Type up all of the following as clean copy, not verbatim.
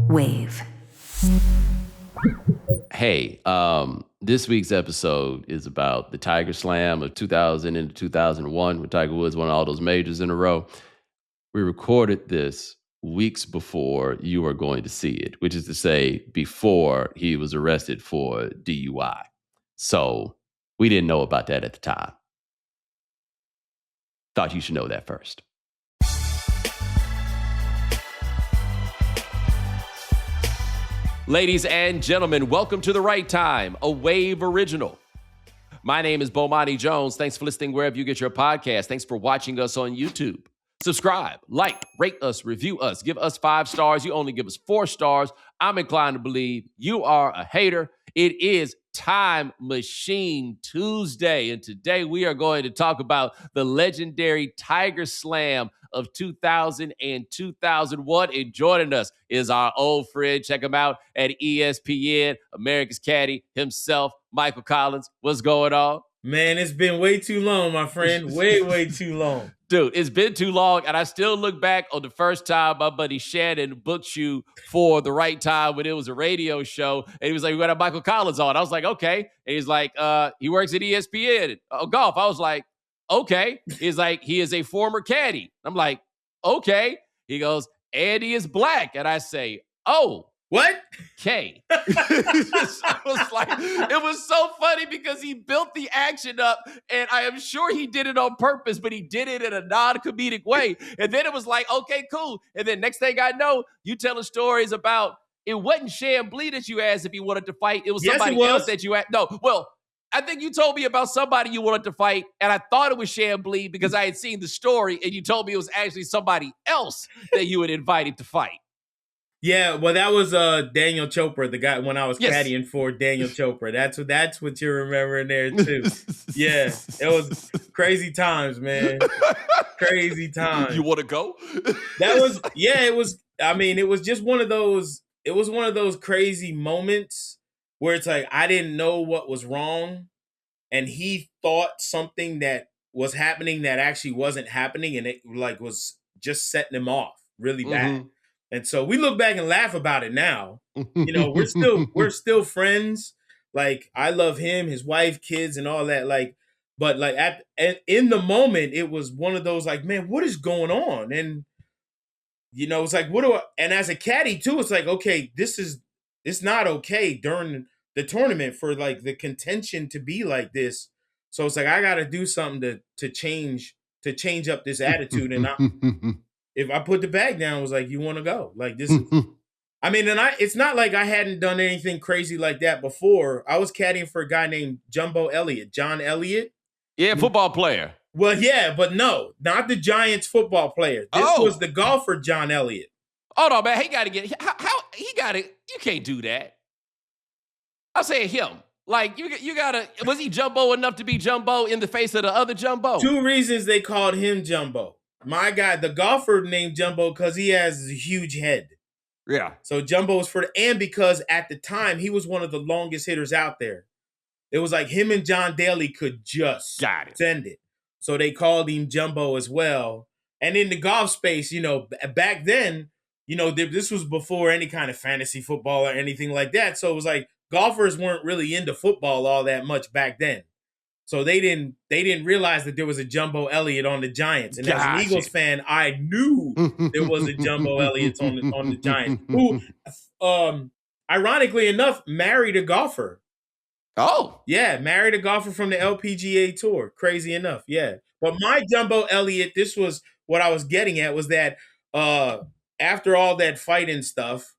Wave. Hey, this week's episode is about the Tiger Slam of 2000 into 2001 when Tiger Woods won all those majors in a row. We recorded this weeks before you were going to see it, which is to say before he was arrested for DUI. So we didn't know about that at the time. Thought you should know that first. Ladies and gentlemen, welcome to The Right Time, a Wave original. My name is Bomani Jones. Thanks for listening wherever you get your podcast. Thanks for watching us on YouTube. Subscribe, like, rate us, review us, give us 5 stars. You only give us 4 stars. I'm inclined to believe you are a hater. It is Time Machine Tuesday, and today we are going to talk about the legendary Tiger Slam of 2000 and 2001. And joining us is our old friend. Check him out at ESPN, America's Caddie himself, Michael Collins. What's going on? Man, it's been way too long, my friend. Way too long. Dude, it's been too long, and I still look back on the first time my buddy Shannon booked you for The Right Time when it was a radio show, and he was like, we got to have Michael Collins on. I was like, okay. And he's like, he works at ESPN golf. I was like, okay. He's like, he is a former caddy. I'm like, okay. He goes, and he is black. And I say, oh. What? Okay. It was so funny because he built the action up, and I am sure he did it on purpose, but he did it in a non-comedic way. And then it was like, okay, cool. And then next thing I know, you telling stories about it wasn't Chambly that you asked if he wanted to fight. It was somebody else that you asked. No, well, I think you told me about somebody you wanted to fight, and I thought it was Chambly because I had seen the story, and you told me it was actually somebody else that you had invited to fight. Yeah, well, that was Daniel Chopra, the guy when I was caddying for Daniel Chopra. That's what you're remembering there too. Yeah, it was crazy times, man. Crazy times. You want to go? It was. I mean, it was just one of those. It was one of those crazy moments where it's like I didn't know what was wrong, and he thought something that was happening that actually wasn't happening, and it like was just setting him off really bad. And so we look back and laugh about it now. You know, we're still friends. Like I love him, his wife, kids, and all that. Like, but like in the moment, it was one of those like, man, what is going on? And you know, it's like, and as a caddy too, it's like, okay, it's not okay during the tournament for like the contention to be like this. So it's like I got to do something to change up this attitude and if I put the bag down, it was like, you want to go? Like, this is, I mean, and it's not like I hadn't done anything crazy like that before. I was caddying for a guy named John Elliott. Yeah, football player. Well, yeah, but no, not the Giants football player. This was the golfer, John Elliott. Hold on, man. He got to get, he got to, you can't do that. I'm saying him. Like, you got to, was he jumbo enough to be jumbo in the face of the other jumbo? 2 reasons they called him jumbo. My guy, the golfer named Jumbo because he has a huge head. Yeah. So Jumbo was and because at the time he was one of the longest hitters out there. It was like him and John Daly could just send it. So they called him Jumbo as well. And in the golf space, you know, back then, you know, this was before any kind of fantasy football or anything like that. So it was like golfers weren't really into football all that much back then. So they didn't realize that there was a Jumbo Elliott on the Giants. And as an Eagles fan, I knew there was a Jumbo Elliott on the Giants, who, ironically enough, married a golfer. Oh. Yeah, married a golfer from the LPGA Tour. Crazy enough, yeah. But my Jumbo Elliott, this was what I was getting at, was that after all that fighting stuff,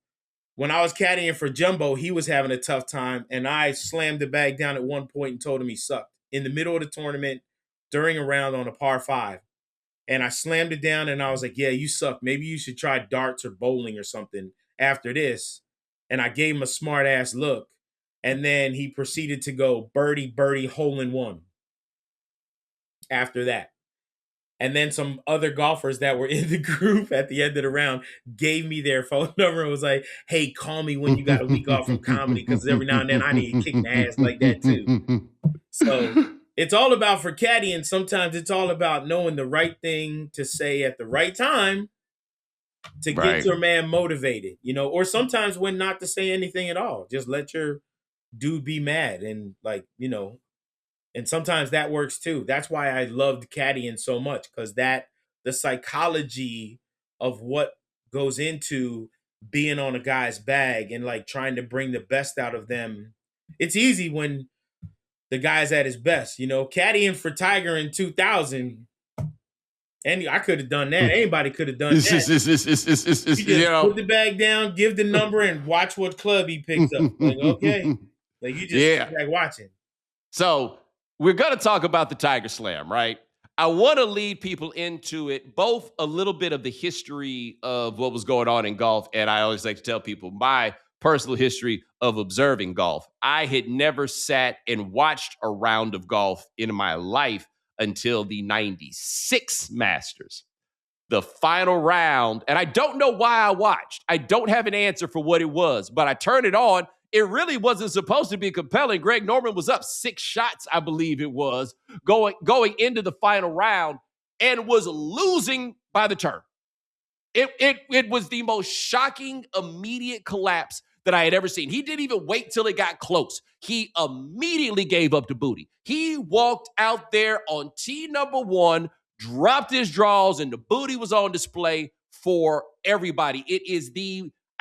when I was caddying for Jumbo, he was having a tough time, and I slammed the bag down at one point and told him he sucked. In the middle of the tournament, during a round on a par 5. And I slammed it down and I was like, yeah, you suck. Maybe you should try darts or bowling or something after this. And I gave him a smart ass look. And then he proceeded to go birdie, hole in one after that. And then some other golfers that were in the group at the end of the round gave me their phone number and was like, hey, call me when you got a week off from comedy, because every now and then I need to kick my ass like that too. So it's all about for caddying. Sometimes it's all about knowing the right thing to say at the right time to get Right. your man motivated, or sometimes when not to say anything at all. Just let your dude be mad and and sometimes that works too. That's why I loved caddying so much, because the psychology of what goes into being on a guy's bag and like trying to bring the best out of them. It's easy when the guy's at his best, caddying for Tiger in 2000. And I could have done that. Anybody could have done that. You just put the bag down, give the number, and watch what club he picks up. Like, okay. Like, you just sit back watching. So we're going to talk about the Tiger Slam, right? I want to lead people into it, both a little bit of the history of what was going on in golf. And I always like to tell people my personal history of observing golf. I had never sat and watched a round of golf in my life until the 96 Masters, the final round. And I don't know why I watched. I don't have an answer for what it was, but I turned it on. It really wasn't supposed to be compelling. Greg Norman was up 6 shots, I believe it was, going into the final round, and was losing by the turn. It was the most shocking immediate collapse that I had ever seen. He didn't even wait till it got close. He immediately gave up the booty. He walked out there on tee number 1, dropped his draws, and the booty was on display for everybody.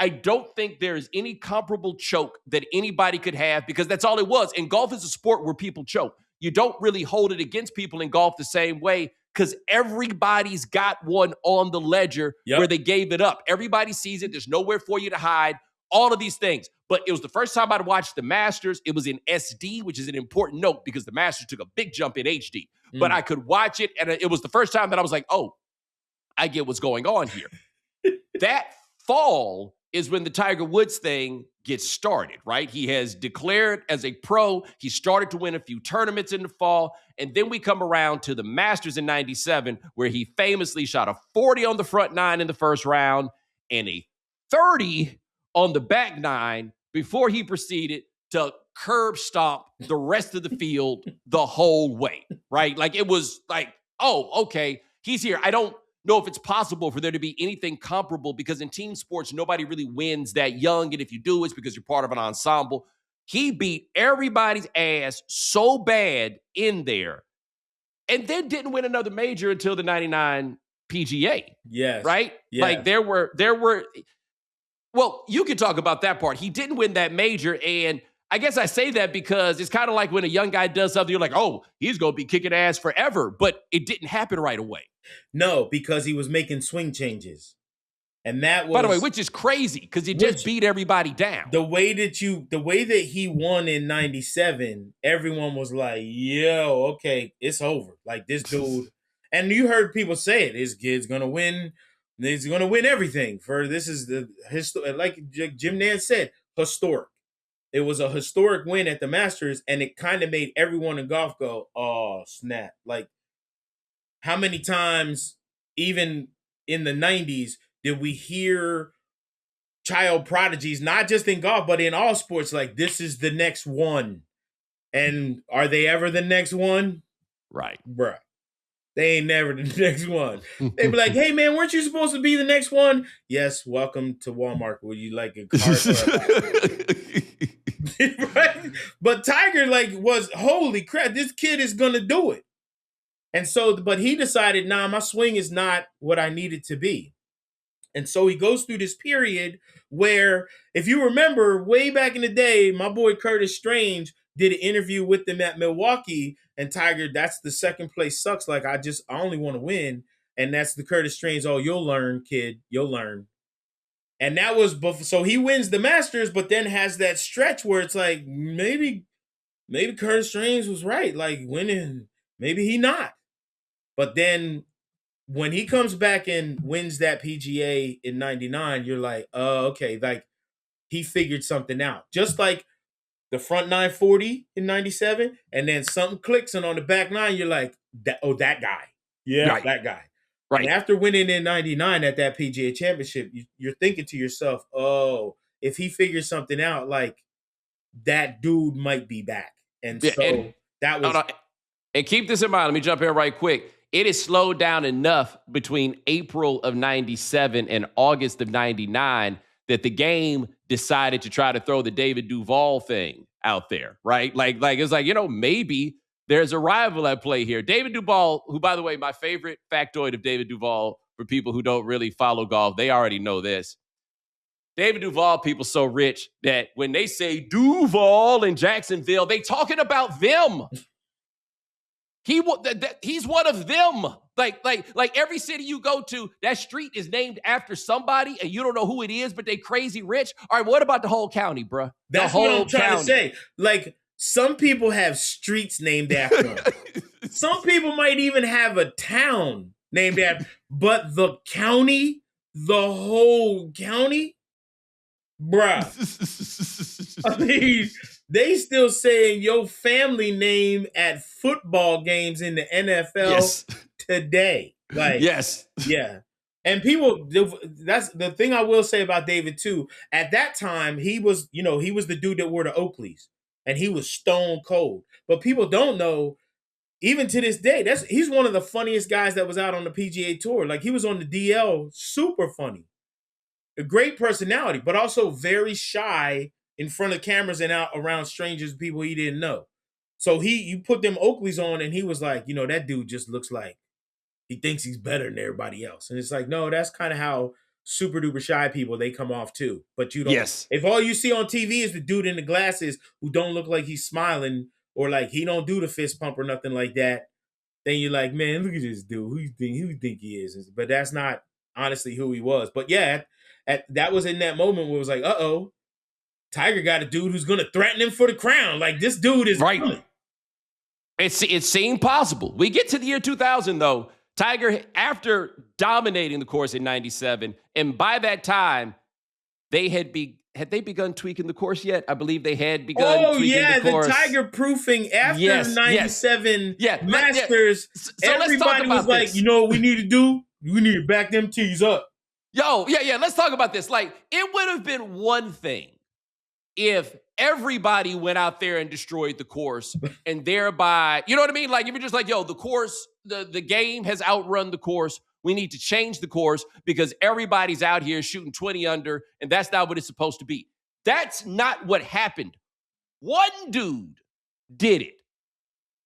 I don't think there is any comparable choke that anybody could have, because that's all it was. And golf is a sport where people choke. You don't really hold it against people in golf the same way, because everybody's got one on the ledger where they gave it up. Everybody sees it. There's nowhere for you to hide. All of these things. But it was the first time I'd watched the Masters. It was in SD, which is an important note because the Masters took a big jump in HD. But I could watch it, and it was the first time that I was like, oh, I get what's going on here. That fall is when the Tiger Woods thing gets started, right? He has declared as a pro. He started to win a few tournaments in the fall. And then we come around to the Masters in 97, where he famously shot a 40 on the front 9 in the first round and a 30 on the back 9 before he proceeded to curb stomp the rest of the field the whole way, right? Like, it was like, oh, okay, he's here. I don't know if it's possible for there to be anything comparable, because in team sports, nobody really wins that young. And if you do, it's because you're part of an ensemble. He beat everybody's ass so bad in there, and then didn't win another major until the 99 PGA. Yes. Right? Yes. Like, there were, well, you could talk about that part. He didn't win that major, and I guess I say that because it's kind of like when a young guy does something, you're like, oh, he's going to be kicking ass forever. But it didn't happen right away. No, because he was making swing changes. And that was, by the way, which is crazy, because he just beat everybody down. The way that he won in 97, everyone was like, yo, okay, it's over. Like, this dude, and you heard people say it, this kid's going to win. He's going to win everything. This is like Jim Nantz said, historic. It was a historic win at the Masters, and it kind of made everyone in golf go, oh, snap. Like, how many times, even in the 90s, did we hear child prodigies, not just in golf, but in all sports, like, this is the next one. And are they ever the next one? Right. Bruh. They ain't never the next one. They be like, hey, man, weren't you supposed to be the next one? Yes, welcome to Walmart. Would you like a cart or a right? But Tiger, like, was, holy crap, this kid is going to do it. And so, but he decided, nah, my swing is not what I need it to be. And so he goes through this period where, if you remember, way back in the day, my boy Curtis Strange did an interview with them at Milwaukee, and Tiger, that's the second place sucks. Like, I only want to win. And that's the Curtis Strange, oh, you'll learn, kid, you'll learn. And that was before, so he wins the Masters, but then has that stretch where it's like, maybe Curtis Strange was right, like, winning, maybe he not. But then when he comes back and wins that PGA in 99, you're like, oh, okay, like, he figured something out. Just like the front 940 in 97, and then something clicks, and on the back 9, you're like, that guy. Yeah, right. That guy. Right. And after winning in 99 at that PGA Championship, you're thinking to yourself, oh, if he figures something out, like, that dude might be back. And so that was... And keep this in mind. Let me jump in right quick. it has slowed down enough between April of 97 and August of 99 that the game decided to try to throw the David Duval thing out there, right? Like it's like, maybe there's a rival at play here. David Duval, who, by the way, my favorite factoid of David Duval, for people who don't really follow golf, they already know this. David Duval, people so rich that when they say Duval in Jacksonville, they talking about them. He's one of them. Like every city you go to, that street is named after somebody, and you don't know who it is, but they crazy rich. All right, what about the whole county, bro? That's what I'm trying to say. Like, some people have streets named after them. Some people might even have a town named after, but the county, the whole county, bruh. I mean, they still saying your family name at football games in the NFL today. Like, yes. Yeah. And people, that's the thing I will say about David too. At that time, he was the dude that wore the Oakleys, and he was stone cold. But people don't know, even to this day, he's one of the funniest guys that was out on the PGA Tour. Like, he was on the DL, super funny. A great personality, but also very shy in front of cameras and out around strangers, people he didn't know. So you put them Oakleys on, and he was like, that dude just looks like he thinks he's better than everybody else. And it's like, no, that's kind of how super duper shy people, they come off too. But you don't. Yes. If all you see on TV is the dude in the glasses who don't look like he's smiling, or like he don't do the fist pump or nothing like that, then you're like, man, look at this dude. Who you think he is? But that's not honestly who he was. But yeah, that was in that moment where it was like, uh-oh, Tiger got a dude who's going to threaten him for the crown. Like, this dude is right. Coming. It seemed possible. We get to the year 2000, though. Tiger, after dominating the course in 97, and by that time, had they begun tweaking the course yet? I believe they had begun tweaking the course. The Tiger proofing after the 97 Masters. So everybody was like, you know what we need to do? We need to back them tees up. Let's talk about this. Like, it would have been one thing if everybody went out there and destroyed the course, and thereby, you know what I mean? Like, if you're just like, the course, the game has outrun the course. We need to change the course because everybody's out here shooting 20 under, and that's not what it's supposed to be. That's not what happened. One dude did it.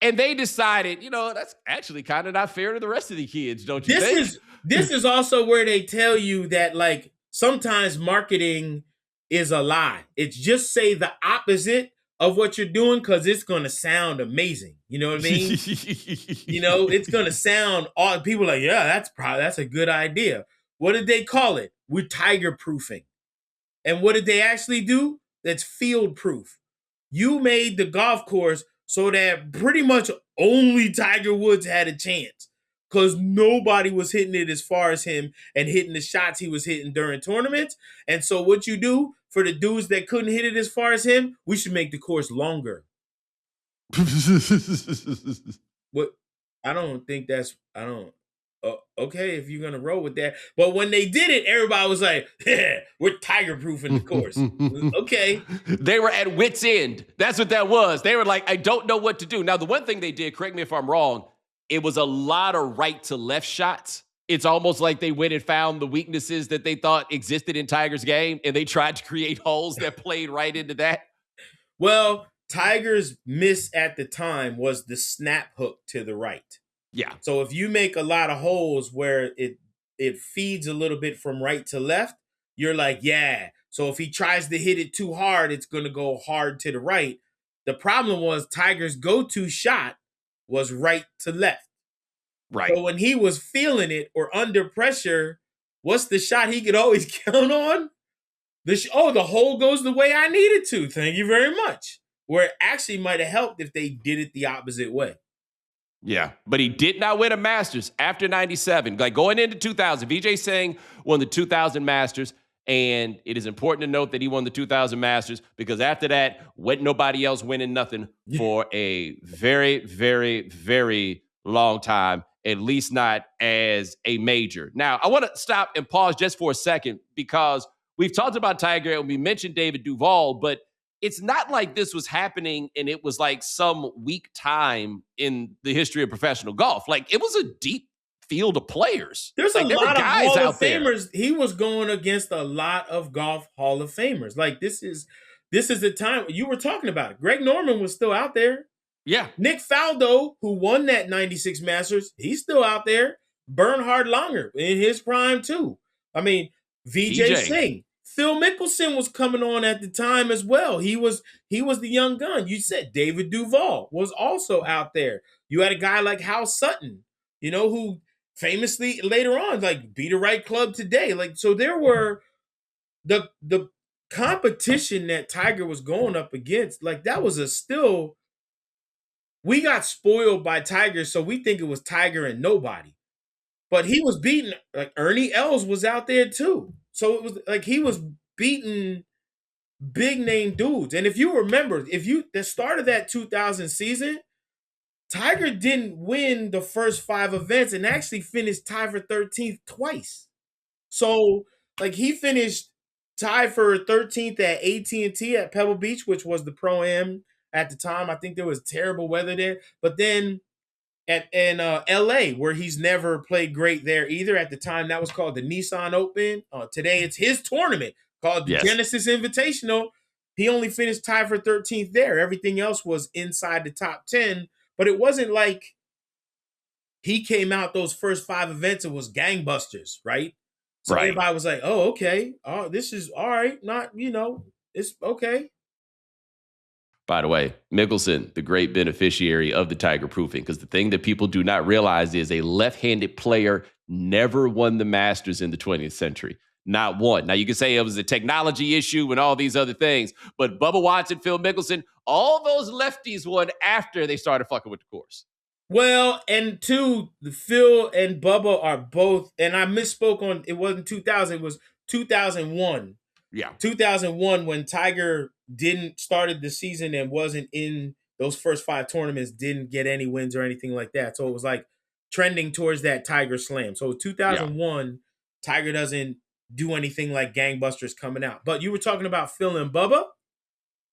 And they decided, that's actually kind of not fair to the rest of the kids, don't you think? This is also where they tell you that, like, sometimes marketing is a lie. It's just say the opposite of what you're doing because it's going to sound amazing. You know what I mean? It's going to sound all people are like, yeah, that's a good idea. What did they call it? We're Tiger proofing. And what did they actually do? That's field proof. You made the golf course so that pretty much only Tiger Woods had a chance, because nobody was hitting it as far as him and hitting the shots he was hitting during tournaments. And so what you do for the dudes that couldn't hit it as far as him, we should make the course longer. What? Okay, if you're going to roll with that. But when they did it, everybody was like, yeah, we're Tiger-proofing the course. Okay. They were at wit's end. That's what that was. They were like, I don't know what to do. Now, the one thing they did, correct me if I'm wrong, it was a lot of right to left shots. It's almost like they went and found the weaknesses that they thought existed in Tiger's game, and they tried to create holes that played right into that. Well, Tiger's miss at the time was the snap hook to the right. Yeah. So if you make a lot of holes where it feeds a little bit from right to left, you're like, yeah. So if he tries to hit it too hard, it's going to go hard to the right. The problem was Tiger's go-to shot was right to left. Right. So when he was feeling it or under pressure, what's the shot he could always count on? The hole goes the way I need it to. Thank you very much. Where it actually might have helped if they did it the opposite way. Yeah, but he did not win a Masters after 97. Like, going into 2000, Vijay Singh won the 2000 Masters, and it is important to note that he won the 2000 Masters because after that, went nobody else winning nothing for a very, very, very long time, at least not as a major. Now, I want to stop and pause just for a second because we've talked about Tiger and we mentioned David Duval, but it's not like this was happening and it was like some weak time in the history of professional golf. Like, it was a deep field of players. There's like, a there were lot of guys Hall out of there. Famers. He was going against a lot of golf Hall of Famers. Like, this is the time you were talking about it. Greg Norman was still out there. Yeah. Nick Faldo, who won that 96 Masters, he's still out there. Bernhard Langer in his prime too. I mean, Vijay Singh. Phil Mickelson was coming on at the time as well. He was the young gun. You said David Duval was also out there. You had a guy like Hal Sutton, who famously later on, like, be the right club today. Like, so there were the competition that Tiger was going up against. Like, that was we got spoiled by Tiger, so we think it was Tiger and nobody. But he was beating, like, Ernie Els was out there too. So it was like he was beating big name dudes. And if you remember, the start of that 2000 season, Tiger didn't win the first 5 events and actually finished tied for 13th twice. So, like, he finished tied for 13th at AT&T at Pebble Beach, which was the Pro-Am at the time. I think there was terrible weather there. But then in LA, where he's never played great there either. At the time, that was called the Nissan Open. Today, it's his tournament called the Genesis Invitational. He only finished tied for 13th there. Everything else was inside the top 10. But it wasn't like he came out those first 5 events and was gangbusters, right? So everybody was like, oh, okay. Oh, this is all right. Not, it's okay. By the way, Mickelson, the great beneficiary of the Tiger proofing, because the thing that people do not realize is a left-handed player never won the Masters in the 20th century. Not one. Now, you can say it was a technology issue and all these other things, but Bubba Watson, Phil Mickelson, all those lefties won after they started fucking with the course. Well, and two, Phil and Bubba are both, and I misspoke on, it wasn't 2000, it was 2001. Yeah. 2001, when Tiger started the season and wasn't in those first 5 tournaments, didn't get any wins or anything like that. So it was like trending towards that Tiger slam. So 2001, Tiger doesn't do anything like gangbusters coming out. But you were talking about Phil and Bubba.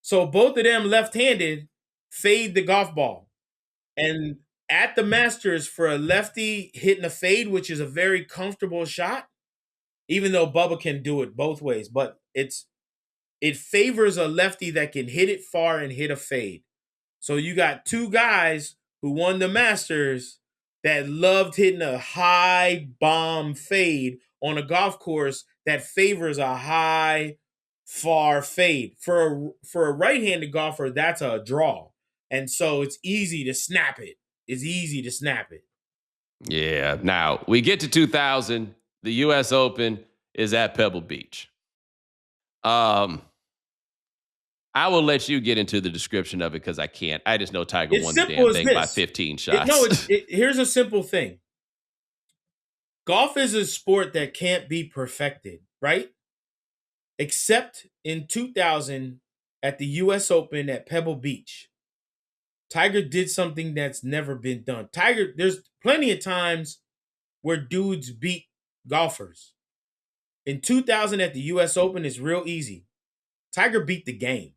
So both of them left-handed fade the golf ball. And at the Masters, for a lefty hitting a fade, which is a very comfortable shot, even though Bubba can do it both ways, but it favors a lefty that can hit it far and hit a fade. So you got 2 guys who won the Masters that loved hitting a high bomb fade on a golf course that favors a high, far fade. For a right-handed golfer, that's a draw. And so it's easy to snap it. Yeah. Now, we get to 2000. The U.S. Open is at Pebble Beach. I will let you get into the description of it because I can't. I just know Tiger won the damn thing by 15 shots. Here's a simple thing. Golf is a sport that can't be perfected, right? Except in 2000 at the U.S. Open at Pebble Beach. Tiger did something that's never been done. There's plenty of times where dudes beat golfers. In 2000 at the U.S. Open, it's real easy. Tiger beat the game.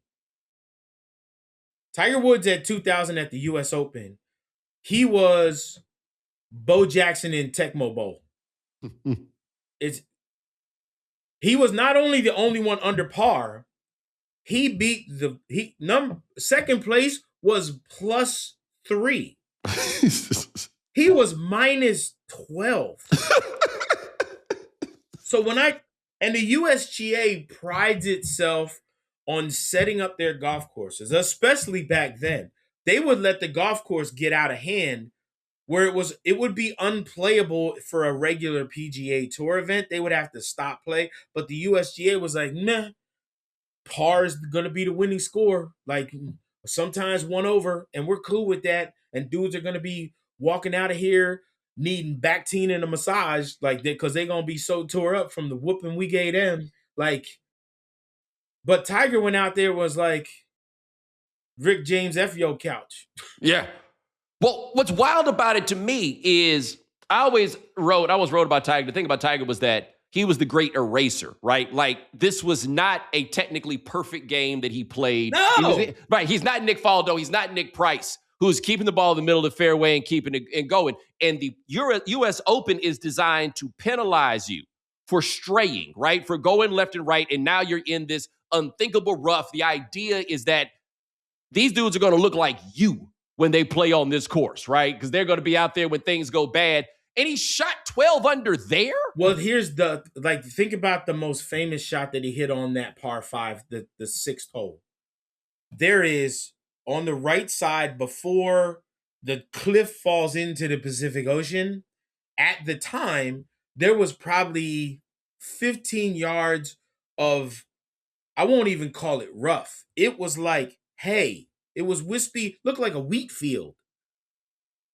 Tiger Woods at 2000 at the U.S. Open, he was Bo Jackson in Tecmo Bowl. He was not only the only one under par, he beat second place was +3. He was -12. So and the USGA prides itself on setting up their golf courses, especially back then. They would let the golf course get out of hand where it would be unplayable for a regular PGA Tour event. They would have to stop play. But the USGA was like, nah, par is going to be the winning score. Like, sometimes 1 over, and we're cool with that. And dudes are going to be walking out of here needing Bactine and a massage, like, because they're going to be so tore up from the whooping we gave them. Like, but Tiger went out there, was like Rick James F. Yo couch. Yeah. Well, what's wild about it to me is I always wrote about Tiger. The thing about Tiger was that he was the great eraser, right? Like, this was not a technically perfect game that he played. No. Right. He's not Nick Faldo. He's not Nick Price, who's keeping the ball in the middle of the fairway and keeping it and going. And the U.S. Open is designed to penalize you for straying, right? For going left and right. And now you're in this unthinkable rough. The idea is that these dudes are going to look like you when they play on this course, right? Because they're going to be out there when things go bad. And he shot 12 under there? Well, here's think about the most famous shot that he hit on that par 5, the 6th hole. There is, on the right side before the cliff falls into the Pacific Ocean, at the time, there was probably 15 yards of, I won't even call it rough. It was like hay. It was wispy, looked like a wheat field.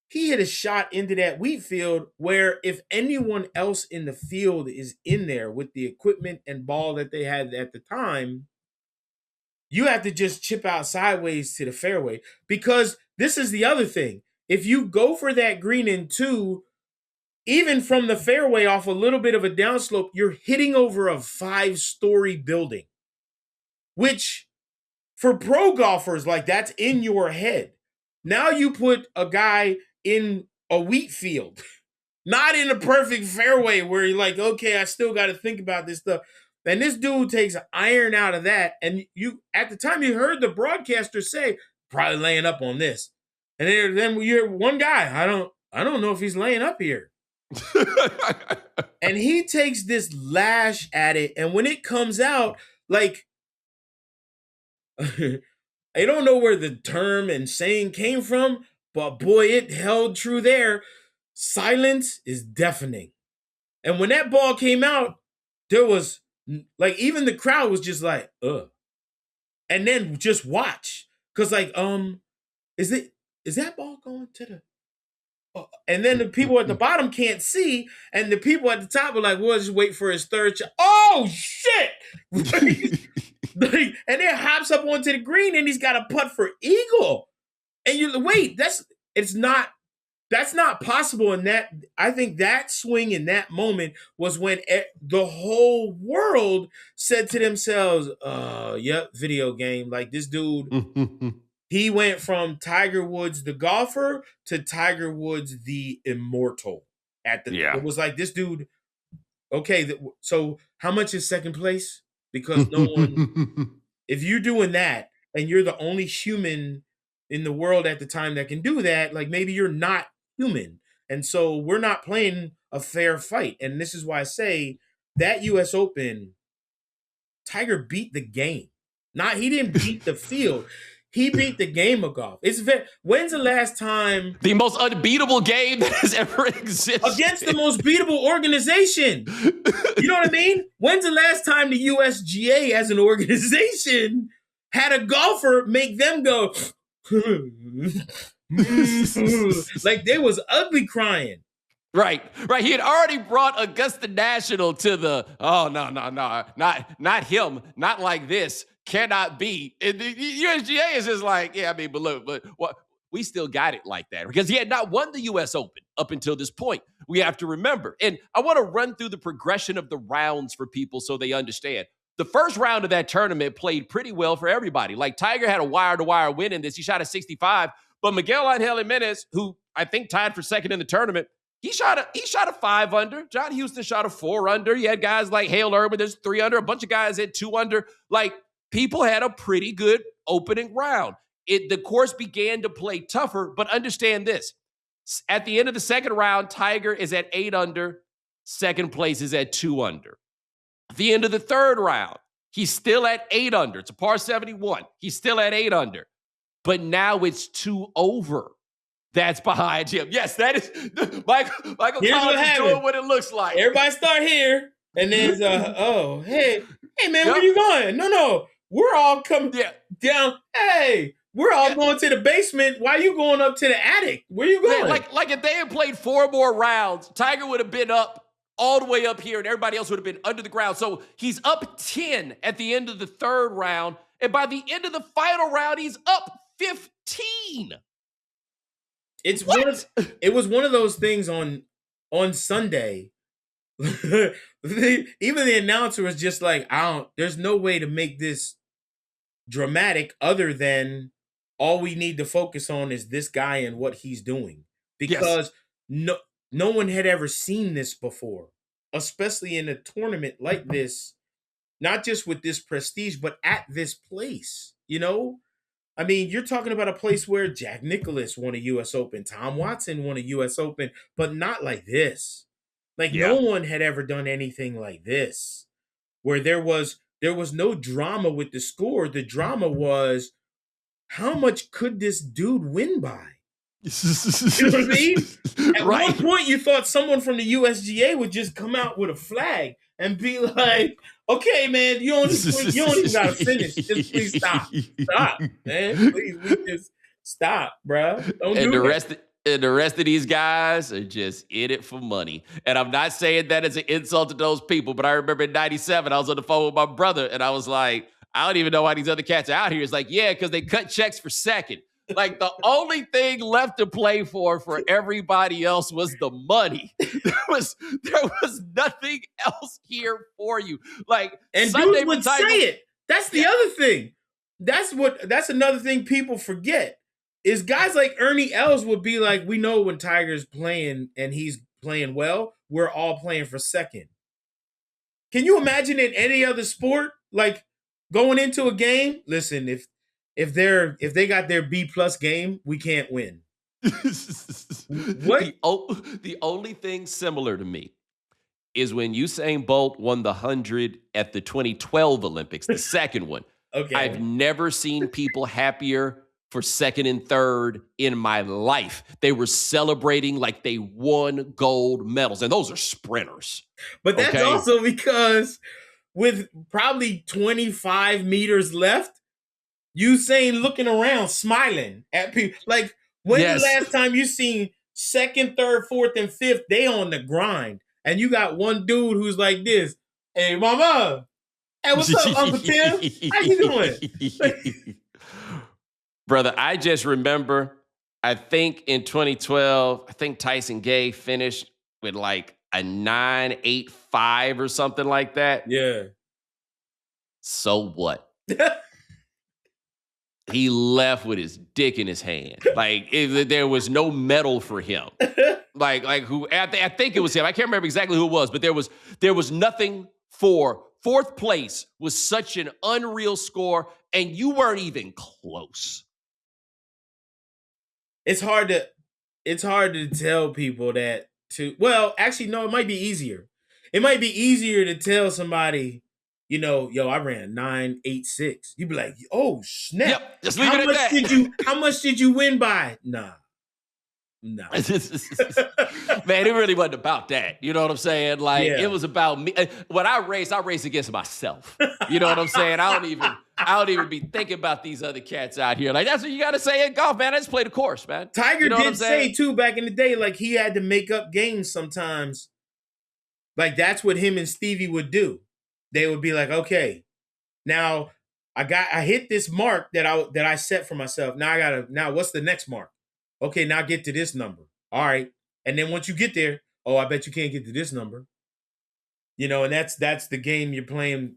He hit a shot into that wheat field where if anyone else in the field is in there with the equipment and ball that they had at the time, you have to just chip out sideways to the fairway. Because this is the other thing. If you go for that green in 2, even from the fairway off a little bit of a downslope, you're hitting over a 5-story building, which for pro golfers, like, that's in your head. Now you put a guy in a wheat field, not in a perfect fairway where you're like, okay, I still got to think about this stuff. And this dude takes an iron out of that. And you, at the time, you heard the broadcaster say, probably laying up on this. And then you hear one guy, I don't know if he's laying up here. And he takes this lash at it. And when it comes out, like, I don't know where the term and saying came from, but boy, it held true there. Silence is deafening. And when that ball came out, there was, like, even the crowd was just like, ugh. And then just watch. Because, like, is that ball going to the... And then the people at the bottom can't see, and the people at the top are like, well, just wait for his third shot. Oh, shit! And then hops up onto the green, and he's got a putt for eagle. And you wait, that's not possible. And that, I think that swing in that moment was when the whole world said to themselves, yep, video game. Like, this dude, he went from Tiger Woods, the golfer, to Tiger Woods, the immortal. It was like, this dude, okay, so how much is second place? Because no one, if you're doing that and you're the only human in the world at the time that can do that, like, maybe you're not human. And so we're not playing a fair fight. And this is why I say that US Open, Tiger beat the game. He didn't beat the field. He beat the game of golf. When's the last time... The most unbeatable game that has ever existed. Against the most beatable organization. You know what I mean? When's the last time the USGA as an organization had a golfer make them go... like, they was ugly crying. Right. He had already brought Augusta National to the, not him, not like this, cannot be. And the USGA is just like, yeah, I mean, but what, we still got it like that because he had not won the U.S. Open up until this point. We have to remember. And I want to run through the progression of the rounds for people so they understand. The first round of that tournament played pretty well for everybody. Like, Tiger had a wire-to-wire win in this. He shot a 65, but Miguel Angel Jimenez, who I think tied for second in the tournament, he shot a 5 under. John Houston shot a 4 under. You had guys like Hale Irwin, there's 3 under. A bunch of guys had 2 under. Like, people had a pretty good opening round. The course began to play tougher, but understand this. At the end of the second round, Tiger is at 8 under. Second place is at 2 under. At the end of the third round, he's still at 8 under. It's a par 71. He's still at 8 under. But now it's 2 over. That's behind him. Yes, that is Michael Collins is doing what it looks like. Everybody start here, and then hey man, where you going? No, we're all coming down. Hey, we're all going to the basement. Why are you going up to the attic? Where you going? Like if they had played 4 more rounds, Tiger would have been up all the way up here, and everybody else would have been under the ground. So he's up 10 at the end of the third round, and by the end of the final round, he's up 15. It was one of those things on Sunday. Even the announcer was just like, there's no way to make this dramatic other than all we need to focus on is this guy and what he's doing. Because no one had ever seen this before, especially in a tournament like this, not just with this prestige, but at this place, I mean, you're talking about a place where Jack Nicklaus won a U.S. Open, Tom Watson won a U.S. Open, but not like this. Like no one had ever done anything like this, where there was no drama with the score. The drama was how much could this dude win by? You know what I mean? At one point, you thought someone from the USGA would just come out with a flag and be like, "Okay, man, you don't even gotta finish. Just please stop, man. Please, we just stop, bro. Don't do that." And the rest of these guys are just in it for money. And I'm not saying that as an insult to those people, but I remember in 97, I was on the phone with my brother, and I was like, I don't even know why these other cats are out here. It's like, yeah, because they cut checks for second. Like, the only thing left to play for everybody else was the money. There was nothing else here for you. Like, and Sunday dudes would say it. That's the other thing. That's another thing people forget. Is guys like Ernie Els would be like, we know when Tiger's playing and he's playing well, we're all playing for second. Can you imagine in any other sport, like going into a game? Listen, if they got their B+ game, we can't win. What? The only thing similar to me is when Usain Bolt won the 100 at the 2012 Olympics, the second one. Okay. I've never seen people happier for second and third in my life. They were celebrating like they won gold medals, and those are sprinters. But that's also because with probably 25 meters left, Usain looking around, smiling at people. Like, when the last time you seen second, third, fourth, and fifth, they on the grind, and you got one dude who's like this, "Hey, mama. Hey, what's up, Uncle Tim? How you doing?" Brother, I just remember, I think in 2012, I think Tyson Gay finished with like a 9.85 or something like that. Yeah. So what? He left with his dick in his hand. Like, there was no medal for him. Like who? I think it was him. I can't remember exactly who it was, but there was nothing for fourth place. Was such an unreal score, and you weren't even close. It's hard to tell people that well, actually, no, it might be easier. It might be easier to tell somebody, I ran 9.86. You'd be like, oh, snap. Yep, just leave it at that. How much did you win by? Nah. Man, it really wasn't about that. You know what I'm saying? Like, It was about me. When I race against myself. You know what I'm saying? I don't even be thinking about these other cats out here. Like, that's what you got to say in golf, man. I just play the course, man. Tiger did say, too, back in the day, like, he had to make up games sometimes. Like, that's what him and Stevie would do. They would be like, okay, now I hit this mark that I set for myself. Now what's the next mark? Okay, now get to this number. All right. And then once you get there, I bet you can't get to this number. And that's the game you're playing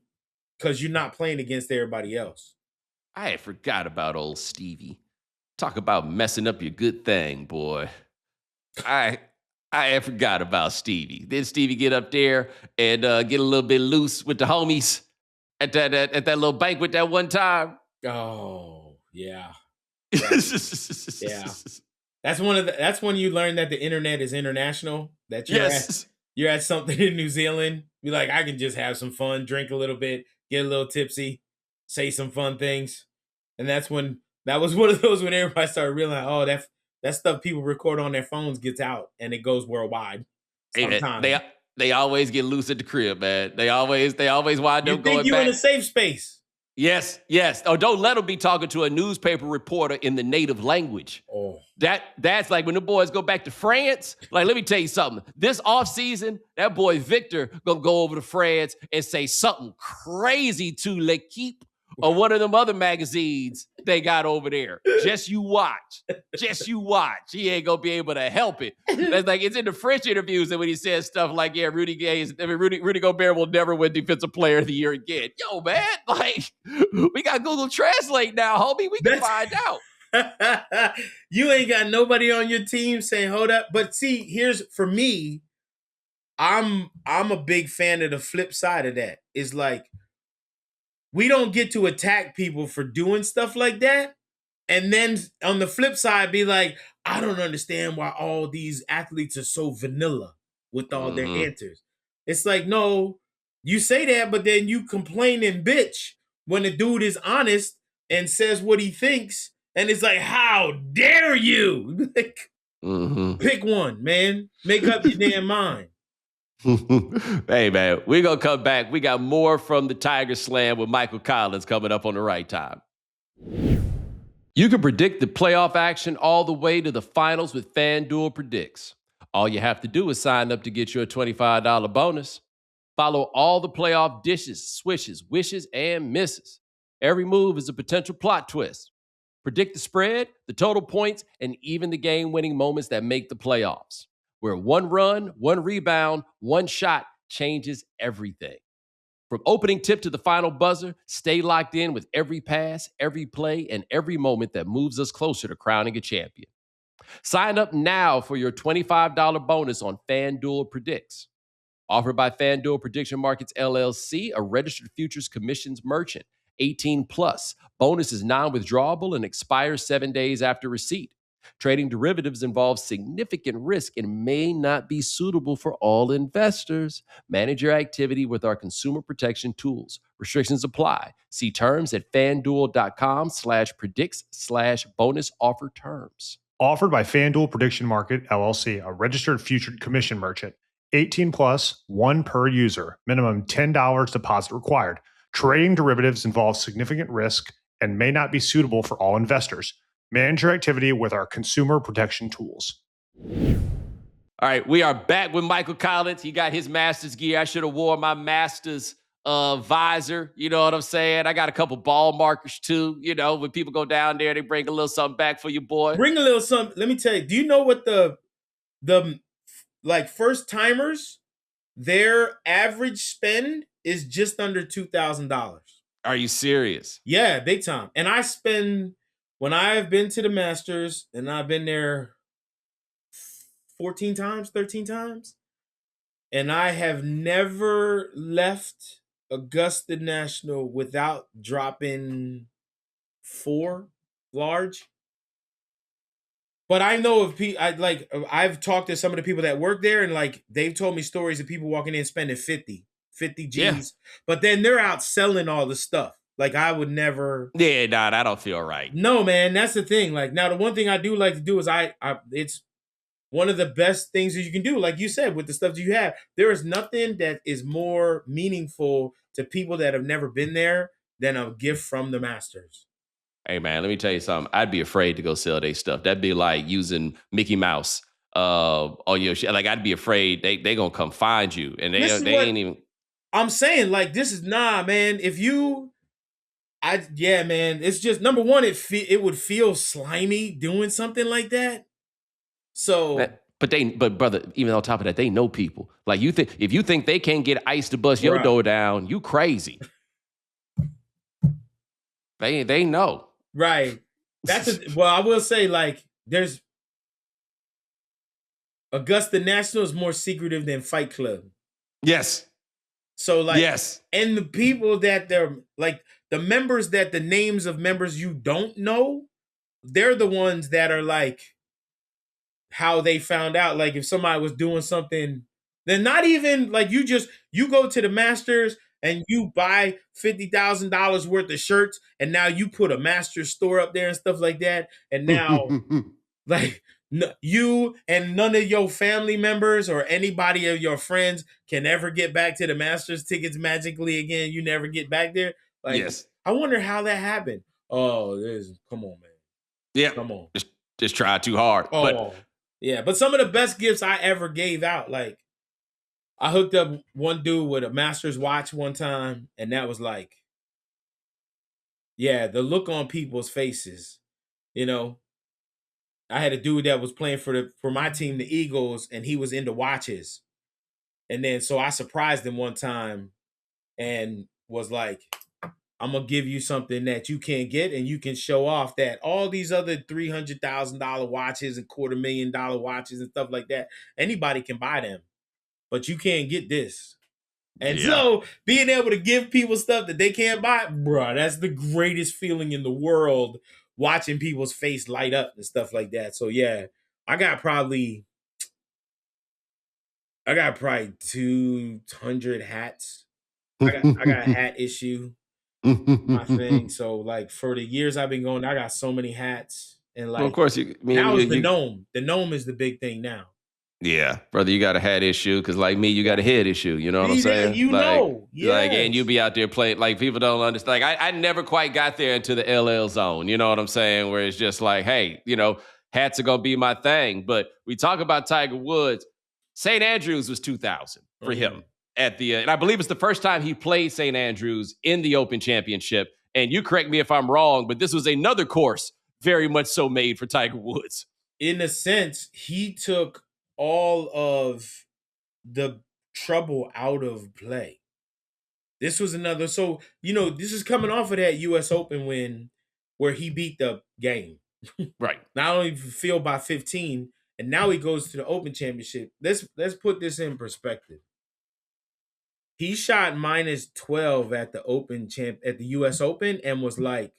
because you're not playing against everybody else. I had forgot about old Stevie. Talk about messing up your good thing, boy. I had forgot about Stevie. Then Stevie get up there and get a little bit loose with the homies at that little banquet that one time. Oh, yeah. Yeah. That's when you learn that the internet is international. That you're at something in New Zealand. Be like, I can just have some fun, drink a little bit, get a little tipsy, say some fun things. And that was one of those when everybody started realizing, oh, that stuff people record on their phones gets out and it goes worldwide. Sometimes. They always get loose at the crib, man. They always wind up going back. You think you're in a safe space. Yes. Oh, don't let them be talking to a newspaper reporter in the native language. Oh. That's like when the boys go back to France. Like, let me tell you something. This offseason, that boy Victor gonna go over to France and say something crazy to l'équipe or one of them other magazines they got over there. Just you watch. Just you watch. He ain't gonna be able to help it. That's like it's in the French interviews that when he says stuff like, "Yeah, Rudy Gobert will never win Defensive Player of the Year again." Yo, man, like we got Google Translate now, homie. We can find out. You ain't got nobody on your team saying, "Hold up." But see, here's for me. I'm a big fan of the flip side of that. It's like we don't get to attack people for doing stuff like that. And then on the flip side, be like, I don't understand why all these athletes are so vanilla with all their answers. It's like, no, you say that, but then you complain and bitch when a dude is honest and says what he thinks. And it's like, how dare you? Like, pick one, man. Make up your damn mind. Hey, man, we're going to come back. We got more from the Tiger Slam with Michael Collins coming up on the right time. You can predict the playoff action all the way to the finals with FanDuel Predicts. All you have to do is sign up to get your $25 bonus. Follow all the playoff dishes, swishes, wishes, and misses. Every move is a potential plot twist. Predict the spread, the total points, and even the game-winning moments that make the playoffs, where one run, one rebound, one shot changes everything. From opening tip to the final buzzer, stay locked in with every pass, every play, and every moment that moves us closer to crowning a champion. Sign up now for your $25 bonus on FanDuel Predicts. Offered by FanDuel Prediction Markets, LLC, a registered futures commissions merchant. 18 plus. Bonus is non-withdrawable and expires 7 days after receipt. Trading derivatives involves significant risk and may not be suitable for all investors. Manage your activity with our consumer protection tools. Restrictions apply. See terms at fanduel.com/predicts/bonus offer terms. Offered by FanDuel Prediction Market, LLC, a registered futures commission merchant. 18 plus, one per user. Minimum $10 deposit required. Trading derivatives involves significant risk and may not be suitable for all investors. Manage your activity with our consumer protection tools. All right, we are back with Michael Collins. He got his Masters gear. I should have worn my Masters visor. You know what I'm saying? I got a couple ball markers too. You know, when people go down there, they bring a little something back for your boy. Bring a little something. Let me tell you, do you know what the like first timers, their average spend is just under $2,000. Are you serious? Yeah, big time. And I spend, when I've been to the Masters, and I've been there 14 times, 13 times, and I have never left Augusta National without dropping 4 large. But I know of people, I've talked to some of the people that work there, and like they've told me stories of people walking in spending 50 G's, yeah. But then they're out selling all the stuff. Like I would never. Yeah, nah, that don't feel right. No, man, that's the thing. Like now, the one thing I do like to do is it's one of the best things that you can do. Like you said, with the stuff that you have, there is nothing that is more meaningful to people that have never been there than a gift from the Masters. Hey, man, let me tell you something. I'd be afraid to go sell their stuff. That'd be like using Mickey Mouse on your shit. Like, I'd be afraid they going to come find you. And they ain't even. I'm saying, like, this is, man. If you, man, it's just, number one, it would feel slimy doing something like that. So. But brother, even on top of that, they know people. Like, if you think they can't get ice to bust your door down, you crazy. They know. Right. Well, I will say, like, there's Augusta National is more secretive than Fight Club. Yes. So, like, yes. And the people that they're like, the members that the names of members you don't know, they're the ones that are like how they found out. Like, if somebody was doing something, then not even like you go to the Masters and you buy $50,000 worth of shirts, and now you put a Masters store up there and stuff like that. And now, like, you and none of your family members or anybody of your friends can ever get back to the Masters tickets magically again. You never get back there. Like, yes. I wonder how that happened. Oh, come on, man. Yeah, come on. Just try too hard. Oh, yeah. But some of the best gifts I ever gave out, like, I hooked up one dude with a Masters watch one time, and that was like Yeah, the look on people's faces. You know, I had a dude that was playing for my team, the Eagles, and he was into watches. And then so I surprised him one time and was like, I'm gonna give you something that you can't get, and you can show off that all these other $300,000 watches and $250,000 watches and stuff like that, anybody can buy them, but you can't get this. And Yeah. so being able to give people stuff that they can't buy, bruh, that's the greatest feeling in the world, watching people's face light up and stuff like that. So yeah, I got probably 200 hats. I got a hat issue, my thing. So like for the years I've been going, I got so many hats. And Well, of like course, now it's the gnome. The gnome is the big thing now. yeah, brother, you got a hat issue because, like me, you got a head issue. You know what I'm saying? You know, and you be out there playing. Like people don't understand. Like I never quite got there into the LL zone. You know what I'm saying? Where it's just like, hey, hats are gonna be my thing. But we talk about Tiger Woods. St. Andrews was 2000 for him at the, and I believe it's the first time he played St. Andrews in the Open Championship. And you correct me if I'm wrong, but this was another course very much so made for Tiger Woods. In a sense, he took all of the trouble out of play. This was another, so this is coming off of that US Open win where he beat the game. Right. Not only field by 15, and now he goes to the Open Championship. Let's put this in perspective. He shot minus 12 at the US Open and was like,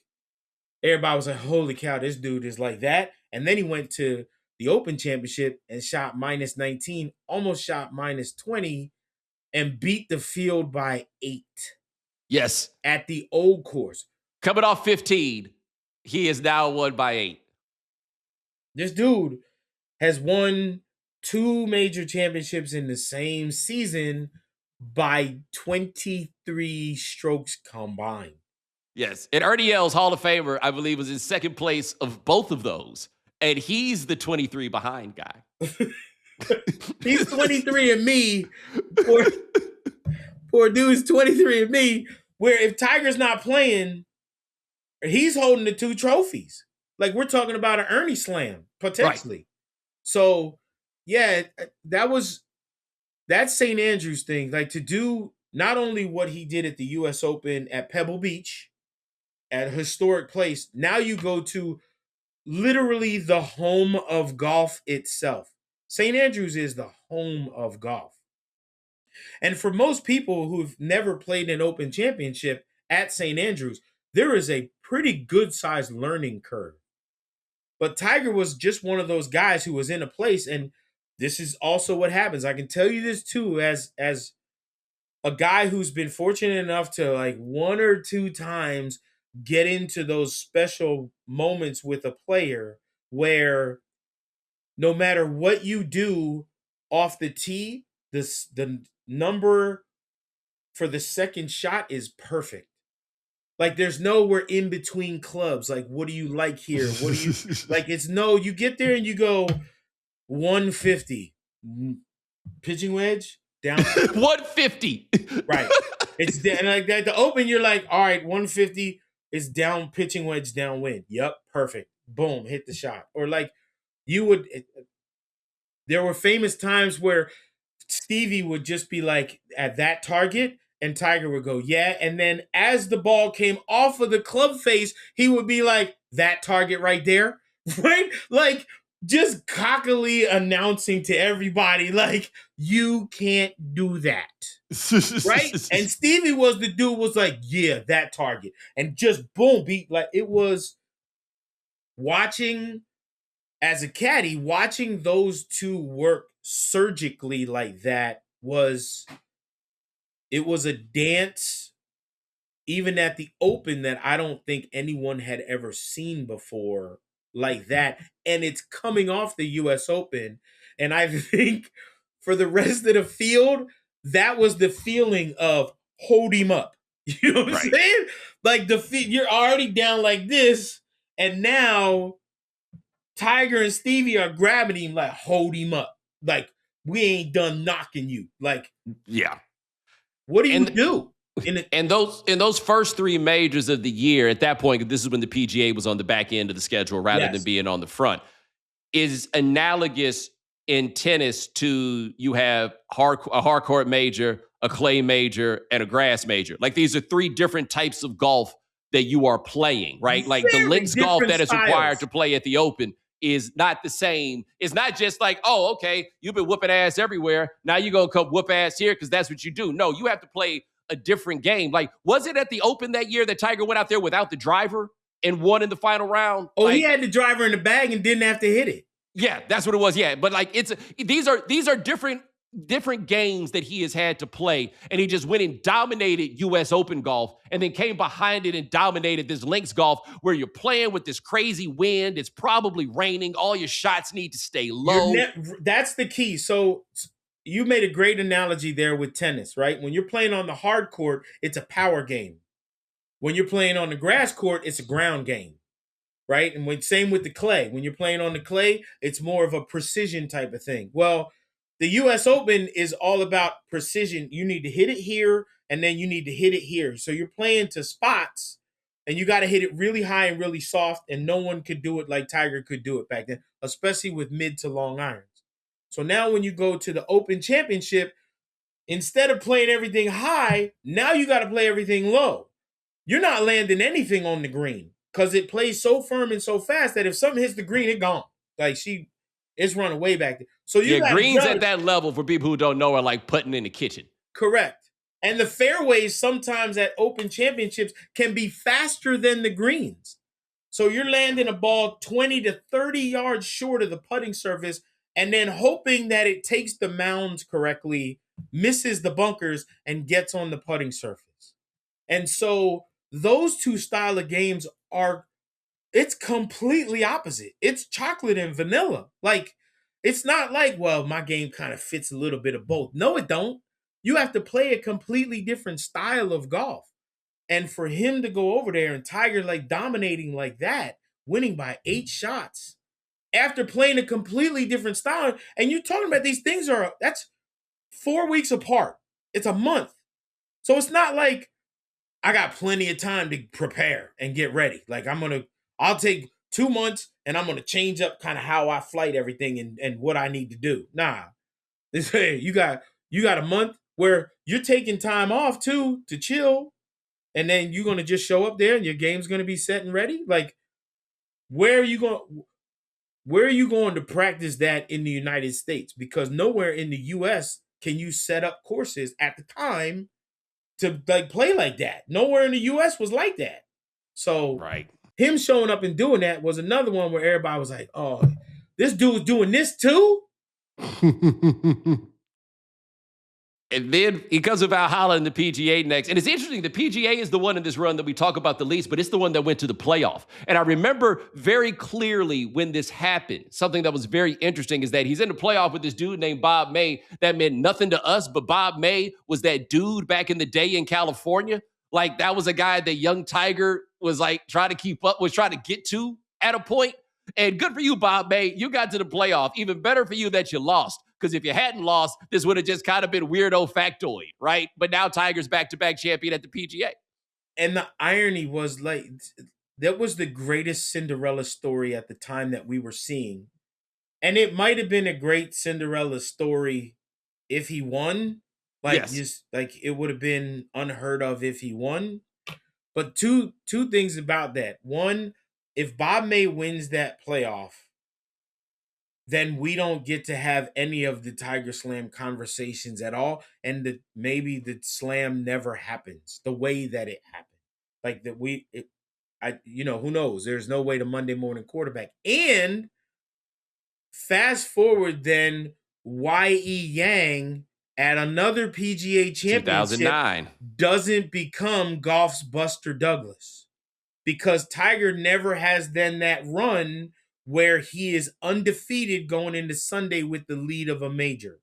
everybody was like, holy cow, this dude is like that. And then he went to the Open Championship and shot minus 19, almost shot minus 20, and beat the field by 8. Yes. At the old course. Coming off 15, he is now won by 8. This dude has won 2 major championships in the same season by 23 strokes combined. Yes. And Ernie Els, Hall of Famer, I believe, was in second place of both of those. And he's the 23 behind guy. He's 23 and me. Poor dude's 23 and me. Where if Tiger's not playing, he's holding the 2 trophies. Like we're talking about an Ernie Slam, potentially. Right. So, yeah, that's St. Andrews thing. Like to do not only what he did at the US Open at Pebble Beach, at a historic place, now you go to literally the home of golf itself. St. Andrews is the home of golf. And for most people who've never played an Open Championship at St. Andrews, there is a pretty good-sized learning curve. But Tiger was just one of those guys who was in a place, and this is also what happens. I can tell you this too, as a guy who's been fortunate enough to like 1 or 2 times get into those special moments with a player where no matter what you do off the tee, the number for the second shot is perfect. Like there's nowhere in between clubs. Like, what do you like here? What do you like? It's no, you get there and you go 150 pitching wedge down 150. Right. It's and like that. The Open, you're like, all right, 150 is down pitching wedge downwind. Yep, perfect. Boom, hit the shot. Or like there were famous times where Stevie would just be like at that target and Tiger would go, yeah. And then as the ball came off of the club face, he would be like, that target right there. Right? Like just cockily announcing to everybody, like, you can't do that. Right? And Stevie was the dude was like, yeah, that target. And just boom, beat like it was watching as a caddy, watching those two work surgically like that it was a dance even at the Open that I don't think anyone had ever seen before like that. And it's coming off the US Open. And I think for the rest of the field, that was the feeling of hold him up. You know what I'm saying? Like you're already down like this. And now Tiger and Stevie are grabbing him like, hold him up. Like, we ain't done knocking you. Like, yeah. What do you do? And those first 3 majors of the year, at that point, this is when the PGA was on the back end of the schedule rather than being on the front, is analogous in tennis to you have a hard court major, a clay major, and a grass major. Like these are 3 different types of golf that you are playing, right? Like the links golf that is required to play at the Open is not the same. It's not just like, oh, okay, you've been whooping ass everywhere. Now you're going to come whoop ass here because that's what you do. No, you have to play a different game. Like, was it at the Open that year that Tiger went out there without the driver and won in the final round? Oh, he had the driver in the bag and didn't have to hit it. Yeah, that's what it was. Yeah, but like these are different games that he has had to play, and he just went and dominated U.S. Open golf, and then came behind it and dominated this links golf where you're playing with this crazy wind. It's probably raining. All your shots need to stay low. That's the key. So you made a great analogy there with tennis, right? When you're playing on the hard court, it's a power game. When you're playing on the grass court, it's a ground game. Right? And same with the clay. When you're playing on the clay, it's more of a precision type of thing. Well, the U.S. Open is all about precision. You need to hit it here, and then you need to hit it here. So you're playing to spots, and you got to hit it really high and really soft, and no one could do it like Tiger could do it back then, especially with mid to long irons. So now when you go to the Open Championship, instead of playing everything high, now you got to play everything low. You're not landing anything on the green, because it plays so firm and so fast that if something hits the green, it's gone. Like it's running way back there. So greens at that level, for people who don't know, are like putting in the kitchen. Correct. And the fairways sometimes at Open Championships can be faster than the greens. So you're landing a ball 20 to 30 yards short of the putting surface, and then hoping that it takes the mounds correctly, misses the bunkers, and gets on the putting surface. And so those 2 style of games it's completely opposite. It's chocolate and vanilla. Like, it's not like, well, my game kind of fits a little bit of both. No, it don't. You have to play a completely different style of golf. And for him to go over there and Tiger like dominating like that, winning by 8 shots after playing a completely different style. And you're talking about these things that's 4 weeks apart. It's a month. So it's not like I got plenty of time to prepare and get ready. Like I'll take 2 months and I'm going to change up kind of how I flight everything and what I need to do. Nah, you got a month where you're taking time off too to chill. And then you're going to just show up there and your game's going to be set and ready. Like, where are you going to practice that in the United States? Because nowhere in the US can you set up courses at the time to like play like that. Nowhere in the US was like that. So him showing up and doing that was another one where everybody was like, oh, this dude's doing this too? And then he comes with Valhalla and the PGA next. And it's interesting, the PGA is the one in this run that we talk about the least, but it's the one that went to the playoff. And I remember very clearly when this happened, something that was very interesting is that he's in the playoff with this dude named Bob May. That meant nothing to us, but Bob May was that dude back in the day in California. Like, that was a guy that young Tiger was like trying to keep up, was trying to get to at a point. And good for you, Bob May. You got to the playoff. Even better for you that you lost. Because if you hadn't lost, this would have just kind of been weirdo factoid, right? But now Tiger's back-to-back champion at the PGA. And the irony was, like, that was the greatest Cinderella story at the time that we were seeing. And it might have been a great Cinderella story if he won. Like, it would have been unheard of if he won. But two things about that. One, if Bob May wins that playoff, then we don't get to have any of the Tiger Slam conversations at all. And maybe the slam never happens the way that it happened. Like who knows? There's no way to Monday morning quarterback. And fast forward then, Y.E. Yang at another PGA championship 2009 doesn't become golf's Buster Douglas, because Tiger never has then that run where he is undefeated going into Sunday with the lead of a major.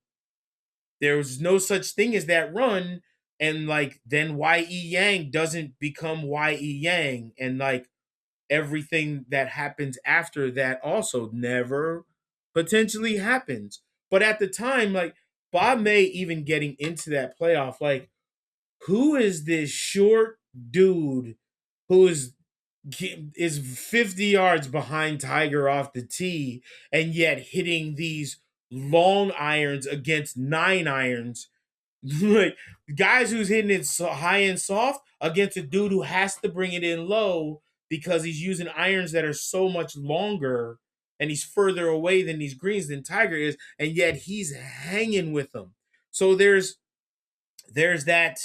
There's no such thing as that run. And like, then Y.E. Yang doesn't become Y.E. Yang. And like, everything that happens after that also never potentially happens. But at the time, like, Bob May even getting into that playoff, like, who is this short dude who is 50 yards behind Tiger off the tee and yet hitting these long irons against 9 irons? Like guys who's hitting it so high and soft against a dude who has to bring it in low because he's using irons that are so much longer and he's further away than these greens than Tiger is, and yet he's hanging with them. So there's that.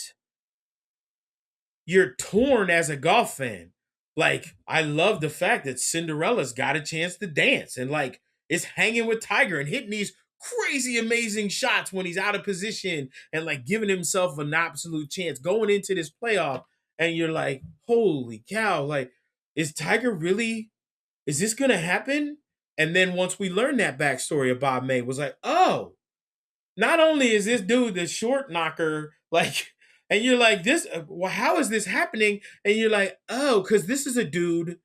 You're torn as a golf fan. Like, I love the fact that Cinderella's got a chance to dance and like is hanging with Tiger and hitting these crazy amazing shots when he's out of position and like giving himself an absolute chance going into this playoff. And you're like, holy cow, like, is Tiger really, is this gonna happen? And then once we learned that backstory of Bob May, was like, oh, not only is this dude the short knocker, like, and you're like, this, well, how is this happening? And you're like, oh, because this is a dude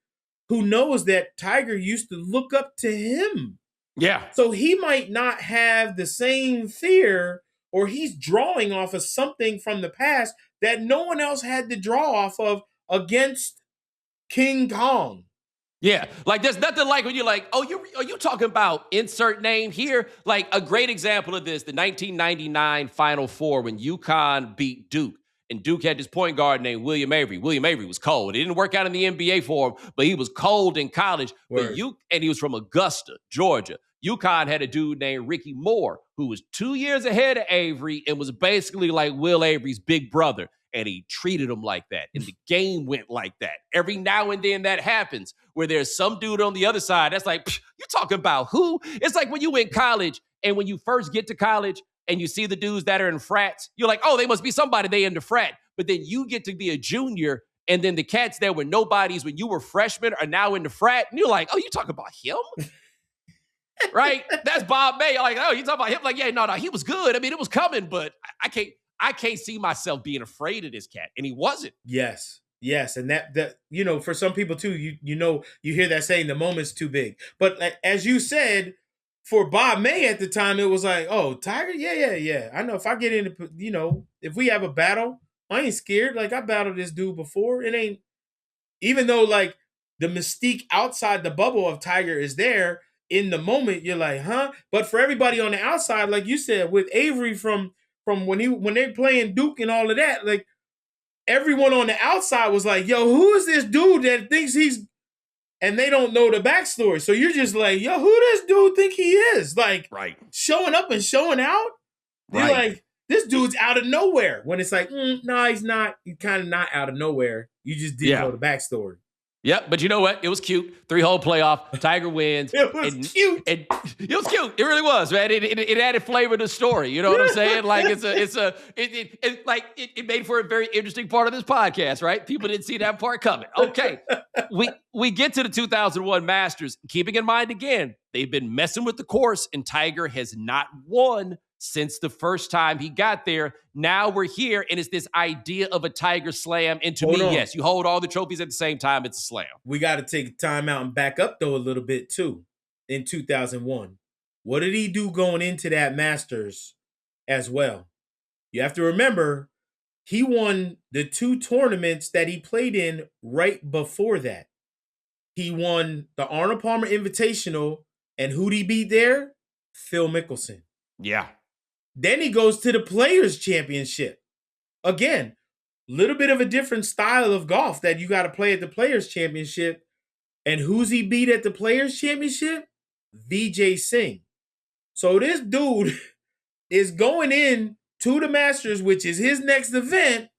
who knows that Tiger used to look up to him. Yeah. So he might not have the same fear, or he's drawing off of something from the past that no one else had to draw off of against King Kong. Yeah, like there's nothing like when you're like, oh, are you talking about insert name here? Like a great example of this, the 1999 Final Four when UConn beat Duke. And Duke had this point guard named William Avery. William Avery was cold. It didn't work out in the NBA for him, but he was cold in college. Word. And he was from Augusta, Georgia. UConn had a dude named Ricky Moore who was 2 years ahead of Avery and was basically like Will Avery's big brother. And he treated him like that. And the game went like that. Every now and then that happens where there's some dude on the other side that's like, you talking about who? It's like when you in college and when you first get to college and you see the dudes that are in frats, you're like, oh, they must be somebody they in the frat. But then you get to be a junior and then the cats that were nobodies when you were freshmen are now in the frat. And you're like, oh, you talking about him? Right? That's Bob May. Like, oh, you talking about him? Like, yeah, no, he was good. I mean, it was coming, but I can't see myself being afraid of this cat. And he wasn't. Yes. And that, you know, for some people too, you hear that saying, the moment's too big. But as you said, for Bob May at the time, it was like, oh, Tiger? Yeah. I know if I get into, if we have a battle, I ain't scared. Like, I battled this dude before. It ain't, even though like the mystique outside the bubble of Tiger is there, in the moment, you're like, huh? But for everybody on the outside, like you said, with Avery from when they're playing Duke and all of that, like everyone on the outside was like, yo, who is this dude that thinks he's, and they don't know the backstory. So you're just like, yo, who does dude think he is? Like, right. Showing up and showing out. You're like, this dude's out of nowhere. When it's like, no, he's not. He's kind of not out of nowhere. You just didn't know the backstory. Yep, but you know what? It was cute. 3-hole playoff. Tiger wins. It was cute. It was cute. It really was, man. It added flavor to the story. You know what I'm saying? Like it made for a very interesting part of this podcast, right? People didn't see that part coming. Okay, we get to the 2001 Masters. Keeping in mind again, they've been messing with the course, and Tiger has not won since the first time he got there. Now we're here, and it's this idea of a Tiger slam. And to me, yes, you hold all the trophies at the same time, it's a slam. We got to take time out and back up, though, a little bit, too, in 2001. What did he do going into that Masters as well? You have to remember, he won the 2 tournaments that he played in right before that. He won the Arnold Palmer Invitational, and who'd he beat there? Phil Mickelson. Yeah. Then he goes to the Players Championship. Again, a little bit of a different style of golf that you got to play at the Players Championship. And who's he beat at the Players Championship? Vijay Singh. So this dude is going in to the Masters, which is his next event,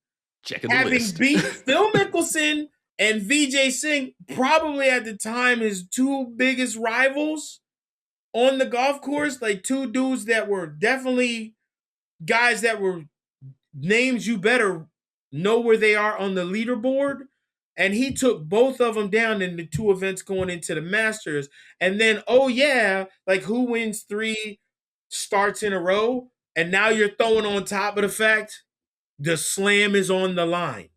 having beat Phil Mickelson and Vijay Singh, probably at the time his 2 biggest rivals on the golf course, like 2 dudes that were definitely guys that were names you better know where they are on the leaderboard. And he took both of them down in the 2 events going into the Masters. And then, oh yeah, like who wins 3 starts in a row? And now you're throwing on top of the fact the slam is on the line.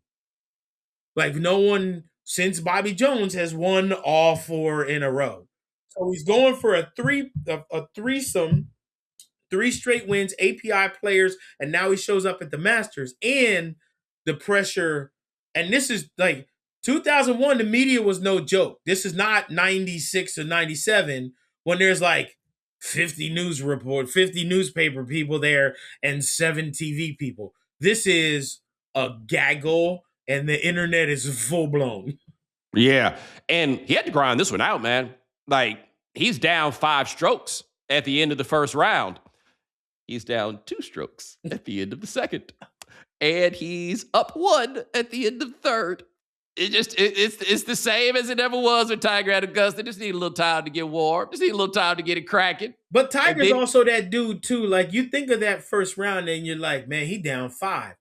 Like no one since Bobby Jones has won all 4 in a row. So he's going for a threesome, 3 straight wins, API players, and now he shows up at the Masters. And the pressure, and this is like 2001, the media was no joke. This is not 96 or 97 when there's like 50 newspaper people there and 7 TV people. This is a gaggle and the internet is full blown. Yeah. And he had to grind this one out, man. Like, he's down 5 strokes at the end of the first round. He's down 2 strokes at the end of the second. And he's up 1 at the end of the third. It's the same as it ever was with Tiger at Augusta. Just need a little time to get warm. Just need a little time to get it cracking. But Tiger's also that dude too. Like, you think of that first round and you're like, man, he down 5.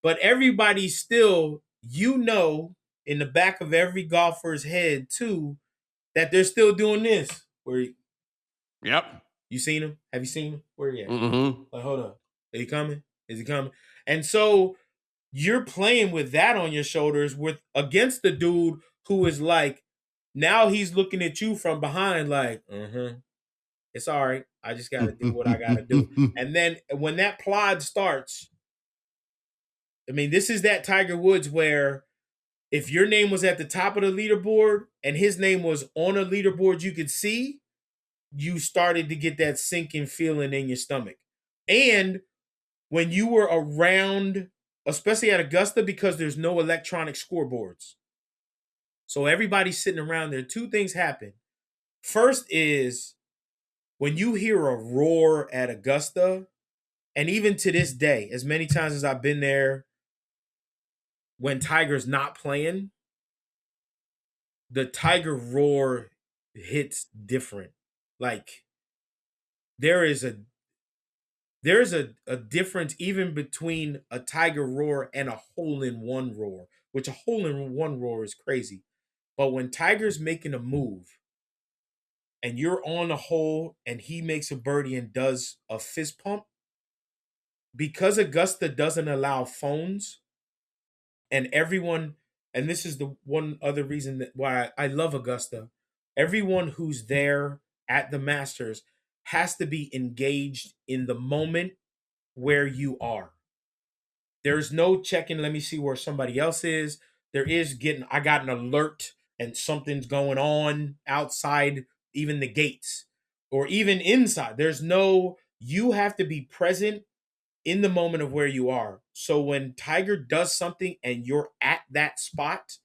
But everybody still, in the back of every golfer's head too, that they're still doing this. Yep. You seen him? Have you seen him? Where he at? Mm-hmm. Like, hold up. Is he coming? Is he coming? And so you're playing with that on your shoulders against the dude who is like, now he's looking at you from behind like, it's all right. I just got to do what I got to do. And then when that plod starts, I mean, this is that Tiger Woods where if your name was at the top of the leaderboard and his name was on a leaderboard you could see, you started to get that sinking feeling in your stomach. And when you were around, especially at Augusta, because there's no electronic scoreboards. So everybody's sitting around there. 2 things happen. First is when you hear a roar at Augusta, and even to this day, as many times as I've been there, when Tiger's not playing, the Tiger roar hits different. Like, there's a difference even between a Tiger roar and a hole-in-one roar, which a hole-in-one roar is crazy. But when Tiger's making a move and you're on a hole and he makes a birdie and does a fist pump, because Augusta doesn't allow phones, and everyone, and this is the one other reason why I love Augusta, everyone who's there at the Masters has to be engaged in the moment where you are. There's no checking, let me see where somebody else is. I got an alert and something's going on outside even the gates or even inside. You have to be present in the moment of where you are. So when Tiger does something and you're at that spot,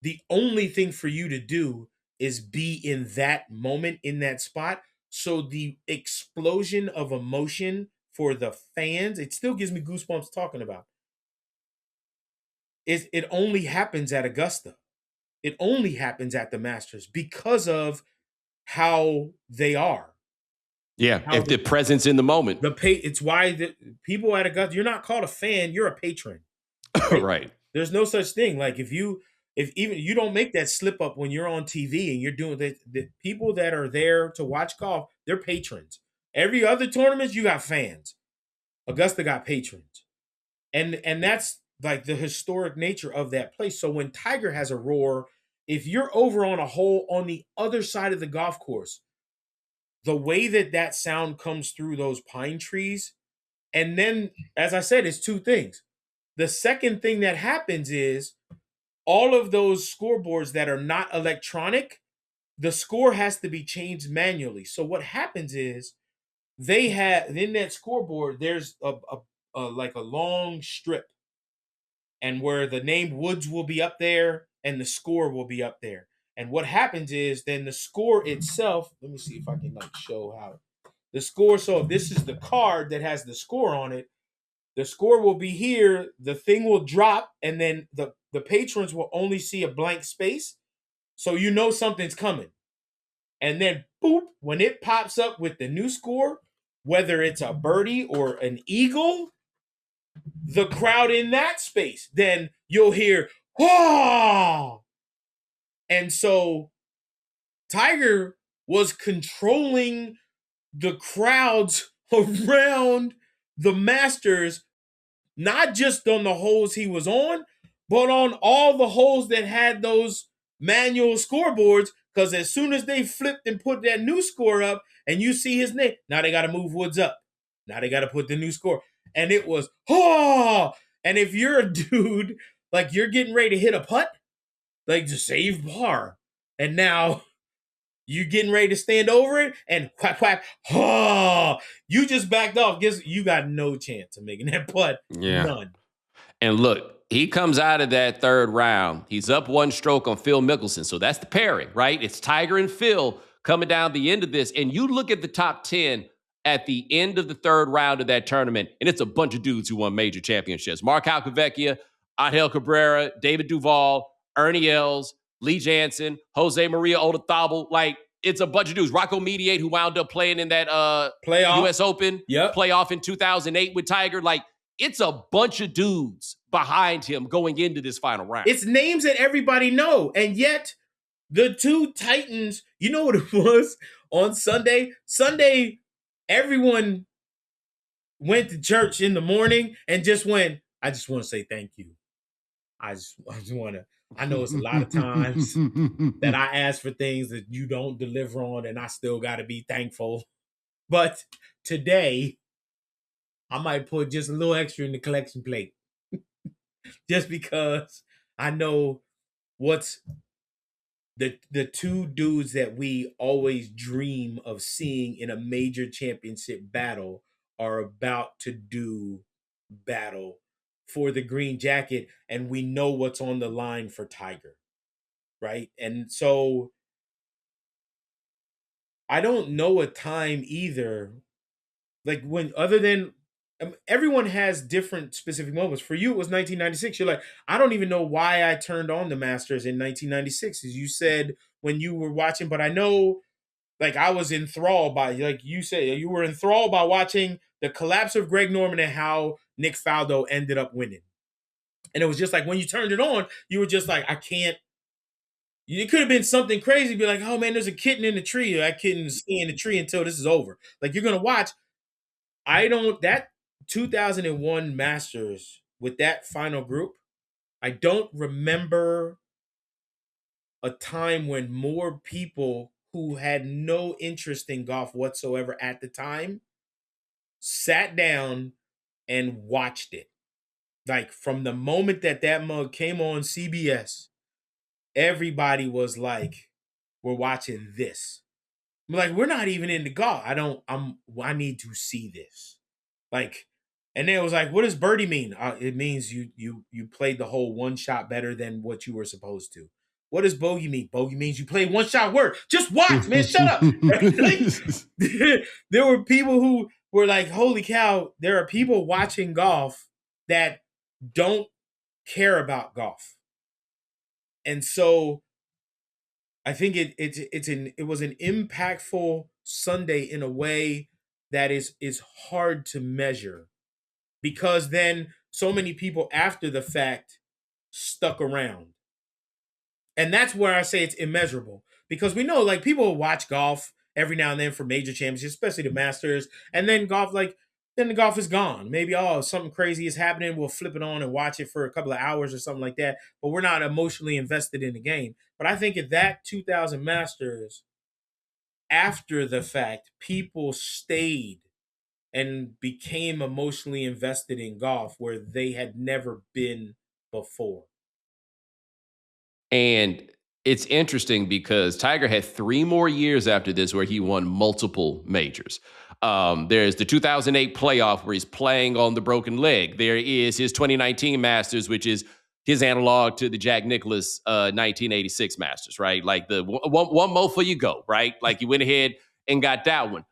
the only thing for you to do is be in that moment, in that spot. So the explosion of emotion for the fans, it still gives me goosebumps talking about. It only happens at Augusta. It only happens at the Masters because of how they are. Yeah, if the presence in the moment. It's why the people at Augusta, you're not called a fan, you're a patron. Right. There's no such thing. Like, if even you don't make that slip up when you're on TV and you're doing the people that are there to watch golf, they're patrons. Every other tournament, you got fans. Augusta got patrons. And that's like the historic nature of that place. So when Tiger has a roar, if you're over on a hole on the other side of the golf course, the way that sound comes through those pine trees, and then, as I said, it's 2 things. The second thing that happens is all of those scoreboards that are not electronic, the score has to be changed manually. So what happens is they have in that scoreboard, there's like a long strip, and where the name Woods will be up there and the score will be up there. And what happens is then the score itself, let me see if I can show how the score. So if this is the card that has the score on it, the score will be here, the thing will drop, and then the patrons will only see a blank space. So you know something's coming. And then boop, when it pops up with the new score, whether it's a birdie or an eagle, the crowd in that space, then you'll hear, "Whoa!" And so Tiger was controlling the crowds around the Masters, not just on the holes he was on, but on all the holes that had those manual scoreboards, because as soon as they flipped and put that new score up and you see his name, now they got to move Woods up. Now they got to put the new score. And it was, oh! And if you're a dude, like you're getting ready to hit a putt, like to save par, and now you getting ready to stand over it and quack, quack, oh, you just backed off. Guess you got no chance of making that putt. Yeah. None. And look, he comes out of that third round. He's up one stroke on Phil Mickelson. So that's the pairing, right? It's Tiger and Phil coming down the end of this. And you look at the top 10 at the end of the third round of that tournament, and it's a bunch of dudes who won major championships. Mark Alcavecchia, Angel Cabrera, David Duval, Ernie Els, Lee Jansen, Jose Maria Olazabal. Like, it's a bunch of dudes. Rocco Mediate, who wound up playing in that Playoff. U.S. Open playoff in 2008 with Tiger. Like, it's a bunch of dudes behind him going into this final round. It's names that everybody know. And yet, the two Titans, you know what it was on Sunday? Sunday, everyone went to church in the morning and just went, I just want to say thank you. I just want to, I know it's a lot of times that I ask for things that you don't deliver on, and I still got to be thankful. But today, I might put just a little extra in the collection plate. Just because I know what's the two dudes that we always dream of seeing in a major championship battle are about to do battle for the green jacket, and we know what's on the line for Tiger, right? And so I don't know a time either, like when other than everyone has different specific moments. For you, it was 1996. You're like, I don't even know why I turned on the Masters in 1996, as you said when you were watching, but I know, like, I was enthralled by, like you said, you were enthralled by watching the collapse of Greg Norman and how Nick Faldo ended up winning. And it was just like, when you turned it on, you were just like, I can't. It could have been something crazy, be like, oh man, there's a kitten in the tree. That kitten's staying in the tree until this is over. Like, you're going to watch. That 2001 Masters with that final group, I don't remember a time when more people who had no interest in golf whatsoever at the time sat down and watched it. Like, from the moment that mug came on CBS, everybody was like, we're watching this. I'm like, we're not even into golf. I need to see this. Like, and then it was like, what does birdie mean? It means you played the whole one shot better than what you were supposed to. What does bogey mean? Bogey means you played one shot work. Just watch, man. Shut up. Like, there were people who were like, holy cow, there are people watching golf that don't care about golf. And so I think it was an impactful Sunday in a way that is hard to measure, because then so many people after the fact stuck around. And that's where I say it's immeasurable, because we know, like, people watch golf every now and then for major championships, especially the Masters, and then then the golf is gone. Maybe, something crazy is happening, we'll flip it on and watch it for a couple of hours or something like that, but we're not emotionally invested in the game. But I think at that 2000 Masters, after the fact, people stayed and became emotionally invested in golf where they had never been before. And it's interesting because Tiger had 3 more years after this where he won multiple majors. There's the 2008 playoff where he's playing on the broken leg. There is his 2019 Masters, which is his analog to the Jack Nicklaus 1986 Masters, right? Like, the one more for you go, right? Like, he went ahead and got that one.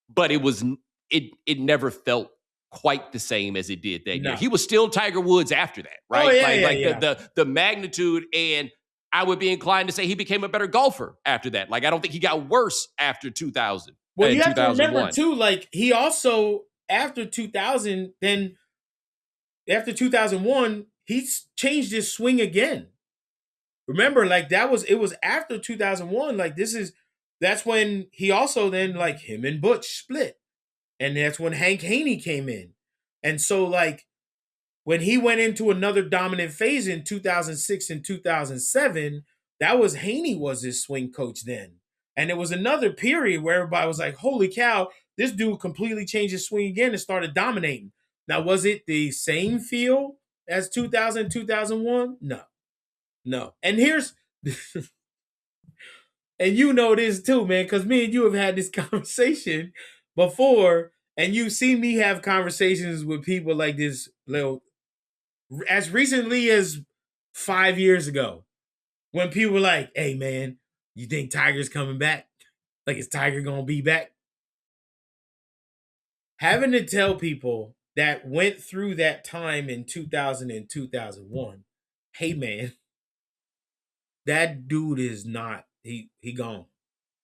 But it never felt quite the same as it did that year. He was still Tiger Woods after that, right? Oh, yeah, The magnitude, and I would be inclined to say he became a better golfer after that. Like, I don't think he got worse after 2000. Well, you have to remember too, like, he also, after 2000, then after 2001, he changed his swing again. Remember, like, it was after 2001. Like, that's when he also then, like, him and Butch split. And that's when Hank Haney came in. And so, like, when he went into another dominant phase in 2006 and 2007, that was Haney was his swing coach then. And it was another period where everybody was like, holy cow, this dude completely changed his swing again and started dominating. Now, was it the same feel as 2000, 2001? No. And here's, and you know this too, man, because me and you have had this conversation before, and you've seen me have conversations with people like this as recently as 5 years ago, when people were like, hey, man, you think Tiger's coming back? Like, is Tiger going to be back? Having to tell people that went through that time in 2000 and 2001, hey, man, that dude is not, he gone.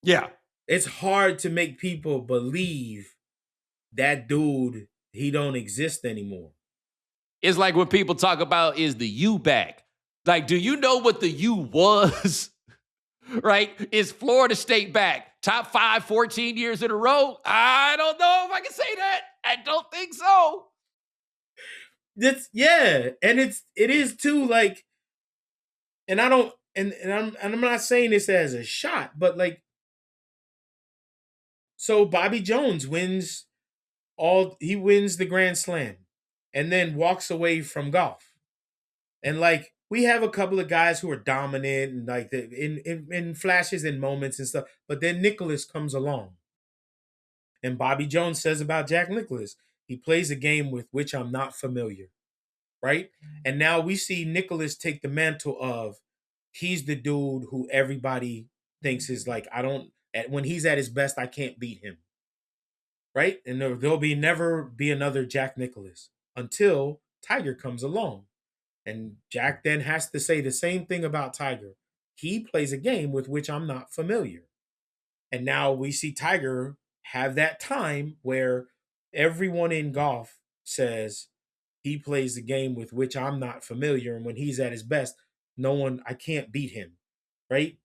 Yeah. It's hard to make people believe that dude, he don't exist anymore. It's like when people talk about, is the U back? Like, do you know what the U was? Right? Is Florida State back? Top 5, 14 years in a row? I don't know if I can say that. I don't think so. And it is too, like, and I don't, and I'm not saying this as a shot, but like, so Bobby Jones wins the Grand Slam and then walks away from golf. And like, we have a couple of guys who are dominant and like in flashes and moments and stuff, but then Nicklaus comes along. And Bobby Jones says about Jack Nicklaus, he plays a game with which I'm not familiar. Right? And now we see Nicklaus take the mantle of, he's the dude who everybody thinks is like, when he's at his best, I can't beat him. Right? And there'll never be another Jack Nicklaus until Tiger comes along. And Jack then has to say the same thing about Tiger. He plays a game with which I'm not familiar. And now we see Tiger have that time where everyone in golf says he plays the game with which I'm not familiar. And when he's at his best, I can't beat him. Right?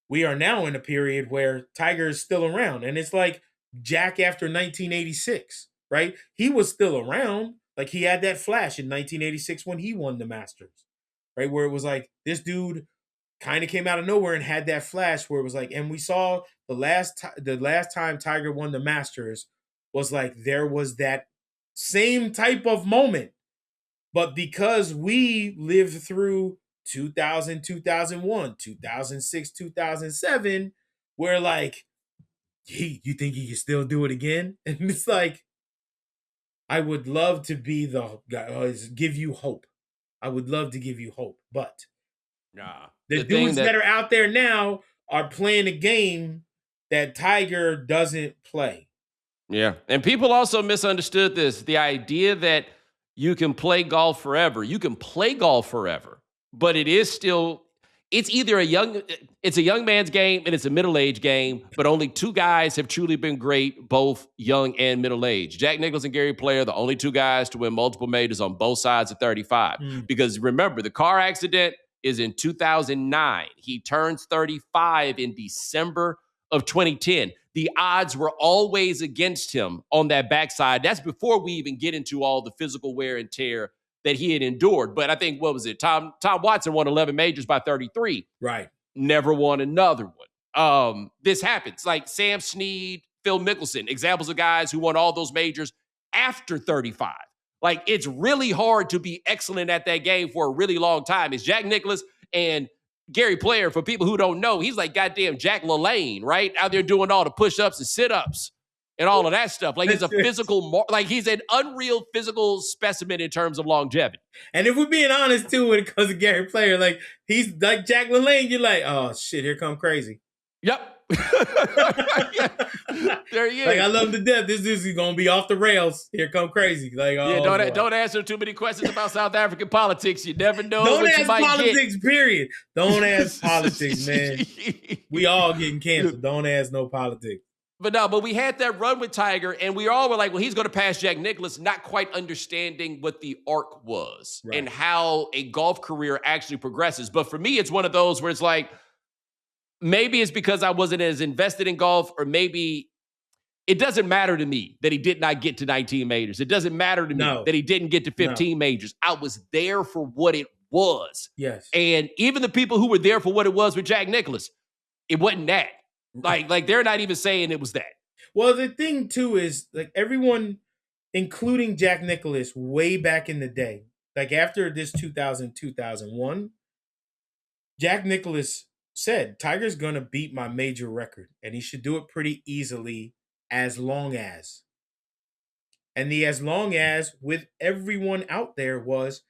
We are now in a period where Tiger is still around. And it's like Jack after 1986, right? He was still around. Like, he had that flash in 1986 when he won the Masters, right? Where it was like, this dude kind of came out of nowhere and had that flash where it was like, and we saw the last time Tiger won the Masters was like, there was that same type of moment. But because we lived through 2000, 2001, 2006, 2007, we're like, you think he can still do it again? And it's like, I would love to be the guy, give you hope. I would love to give you hope, but the dudes that are out there now are playing a game that Tiger doesn't play. Yeah. And people also misunderstood this. The idea that you can play golf forever. You can play golf forever, but it's either a young man's game and it's a middle-aged game, but only two guys have truly been great, both young and middle-aged. Jack Nicklaus and Gary Player, the only two guys to win multiple majors on both sides of 35. Because remember, the car accident is in 2009. He turns 35 in December of 2010. The odds were always against him on that backside. That's before we even get into all the physical wear and tear that he had endured. But I think, what was it? Tom Watson won 11 majors by 33. Right. Never won another one. This happens. Like Sam Snead, Phil Mickelson, examples of guys who won all those majors after 35. Like, it's really hard to be excellent at that game for a really long time. It's Jack Nicklaus and Gary Player. For people who don't know, he's like goddamn Jack LaLanne, right? Out there doing all the push-ups and sit-ups and all of that stuff. Like, he's a he's an unreal physical specimen in terms of longevity. And if we're being honest too, when it comes to Gary Player, like, he's like Jack LaLanne, you're like, oh shit, here come crazy. Yep. There he is. Like, I love him to death. This is gonna be off the rails. Here come crazy. Like, don't answer too many questions about South African politics. You never know. Don't ask politics. Period. Don't ask politics, man. We all getting canceled. Don't ask no politics. But we had that run with Tiger, and we all were like, well, he's going to pass Jack Nicklaus, not quite understanding what the arc was and how a golf career actually progresses. But for me, it's one of those where it's like, maybe it's because I wasn't as invested in golf, or maybe it doesn't matter to me that he did not get to 19 majors. It doesn't matter to me that he didn't get to 15 majors. I was there for what it was. Yes. And even the people who were there for what it was with Jack Nicklaus, it wasn't that. Like they're not even saying it was that. Well, the thing too is, like, everyone, including Jack Nicklaus, way back in the day, Like after this 2001, Jack Nicklaus said, Tiger's going to beat my major record, and he should do it pretty easily as long as. And the as long as with everyone out there was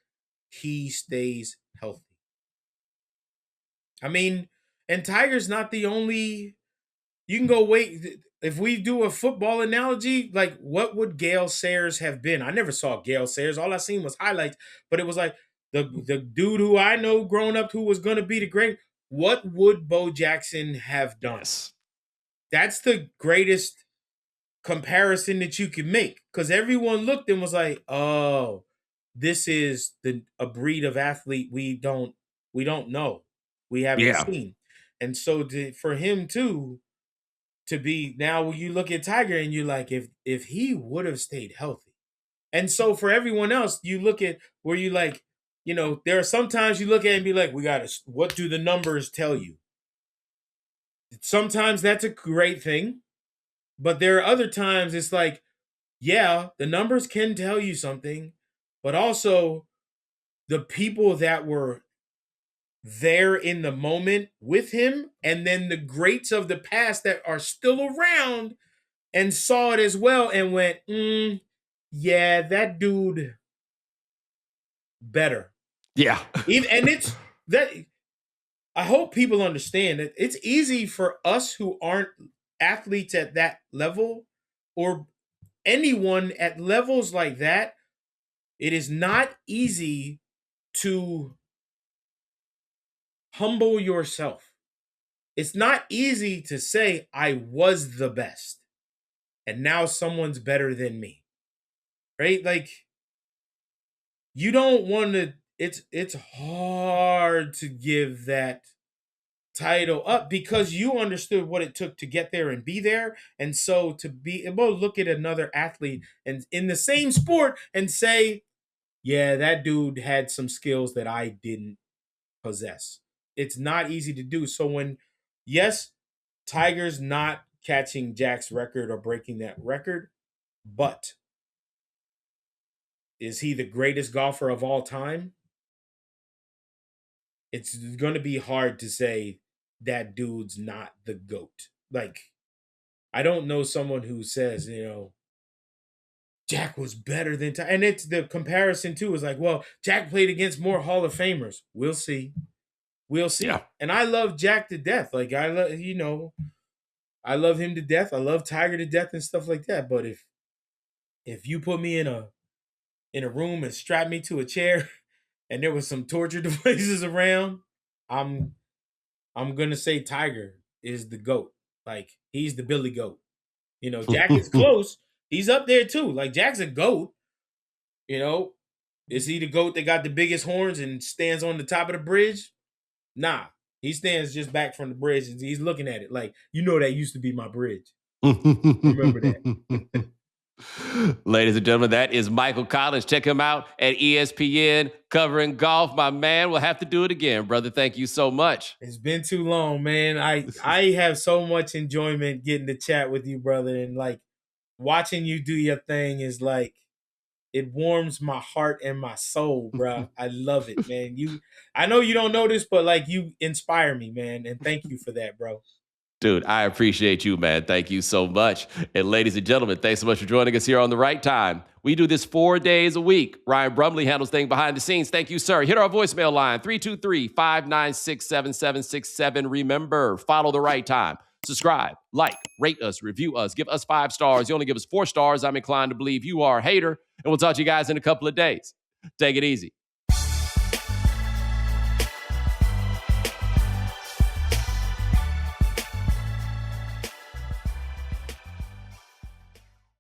he stays healthy. I mean, and Tiger's not the only. You can go wait. If we do a football analogy, like what would Gale Sayers have been? I never saw Gale Sayers. All I seen was highlights, but it was like the dude who I know growing up who was going to be the great. What would Bo Jackson have done? Yes. That's the greatest comparison that you can make, because everyone looked and was like, "Oh, this is a breed of athlete we don't know, we haven't seen," and so for him too. To be now, when you look at Tiger and you're like, if he would have stayed healthy. And so for everyone else, you look at where you like, there are sometimes you look at it and be like, what do the numbers tell you? Sometimes that's a great thing. But there are other times it's like, yeah, the numbers can tell you something, but also the people that were there in the moment with him, and then the greats of the past that are still around and saw it as well and went, yeah, that dude better. Yeah. And it's that I hope people understand that it's easy for us who aren't athletes at that level or anyone at levels like that. It is not easy to humble yourself. It's not easy to say, I was the best, and now someone's better than me. Right? Like, you don't want to, it's hard to give that title up because you understood what it took to get there and be there. And so to be able to look at another athlete and in the same sport and say, yeah, that dude had some skills that I didn't possess. It's not easy to do. So when, yes, Tiger's not catching Jack's record or breaking that record, but is he the greatest golfer of all time? It's going to be hard to say that dude's not the GOAT. Like, I don't know someone who says, Jack was better than Tiger. And it's the comparison too is like, well, Jack played against more Hall of Famers. We'll see. We'll see. Yeah. And I love Jack to death. Like I love, I love him to death. I love Tiger to death and stuff like that. But if you put me in a room and strap me to a chair and there was some torture devices around, I'm gonna say Tiger is the GOAT. Like he's the Billy Goat. Jack is close. He's up there too. Like Jack's a GOAT. Is he the GOAT that got the biggest horns and stands on the top of the bridge? Nah. He stands just back from the bridge and he's looking at it like, that used to be my bridge. Remember that. Ladies and gentlemen, that is Michael Collins. Check him out at ESPN covering golf. My man, we'll have to do it again, brother. Thank you so much. It's been too long, man. I have so much enjoyment getting to chat with you, brother. And like watching you do your thing is like, it warms my heart and my soul, bro. I love it, man. I know you don't know this, but like you inspire me, man. And thank you for that, bro. Dude, I appreciate you, man. Thank you so much. And ladies and gentlemen, thanks so much for joining us here on The Right Time. We do this 4 days a week. Ryan Brumley handles things behind the scenes. Thank you, sir. Hit our voicemail line, 323-596-7767. Remember, follow The Right Time. Subscribe, like, rate us, review us, give us 5 stars. You only give us 4 stars, I'm inclined to believe you are a hater. And we'll talk to you guys in a couple of days. Take it easy.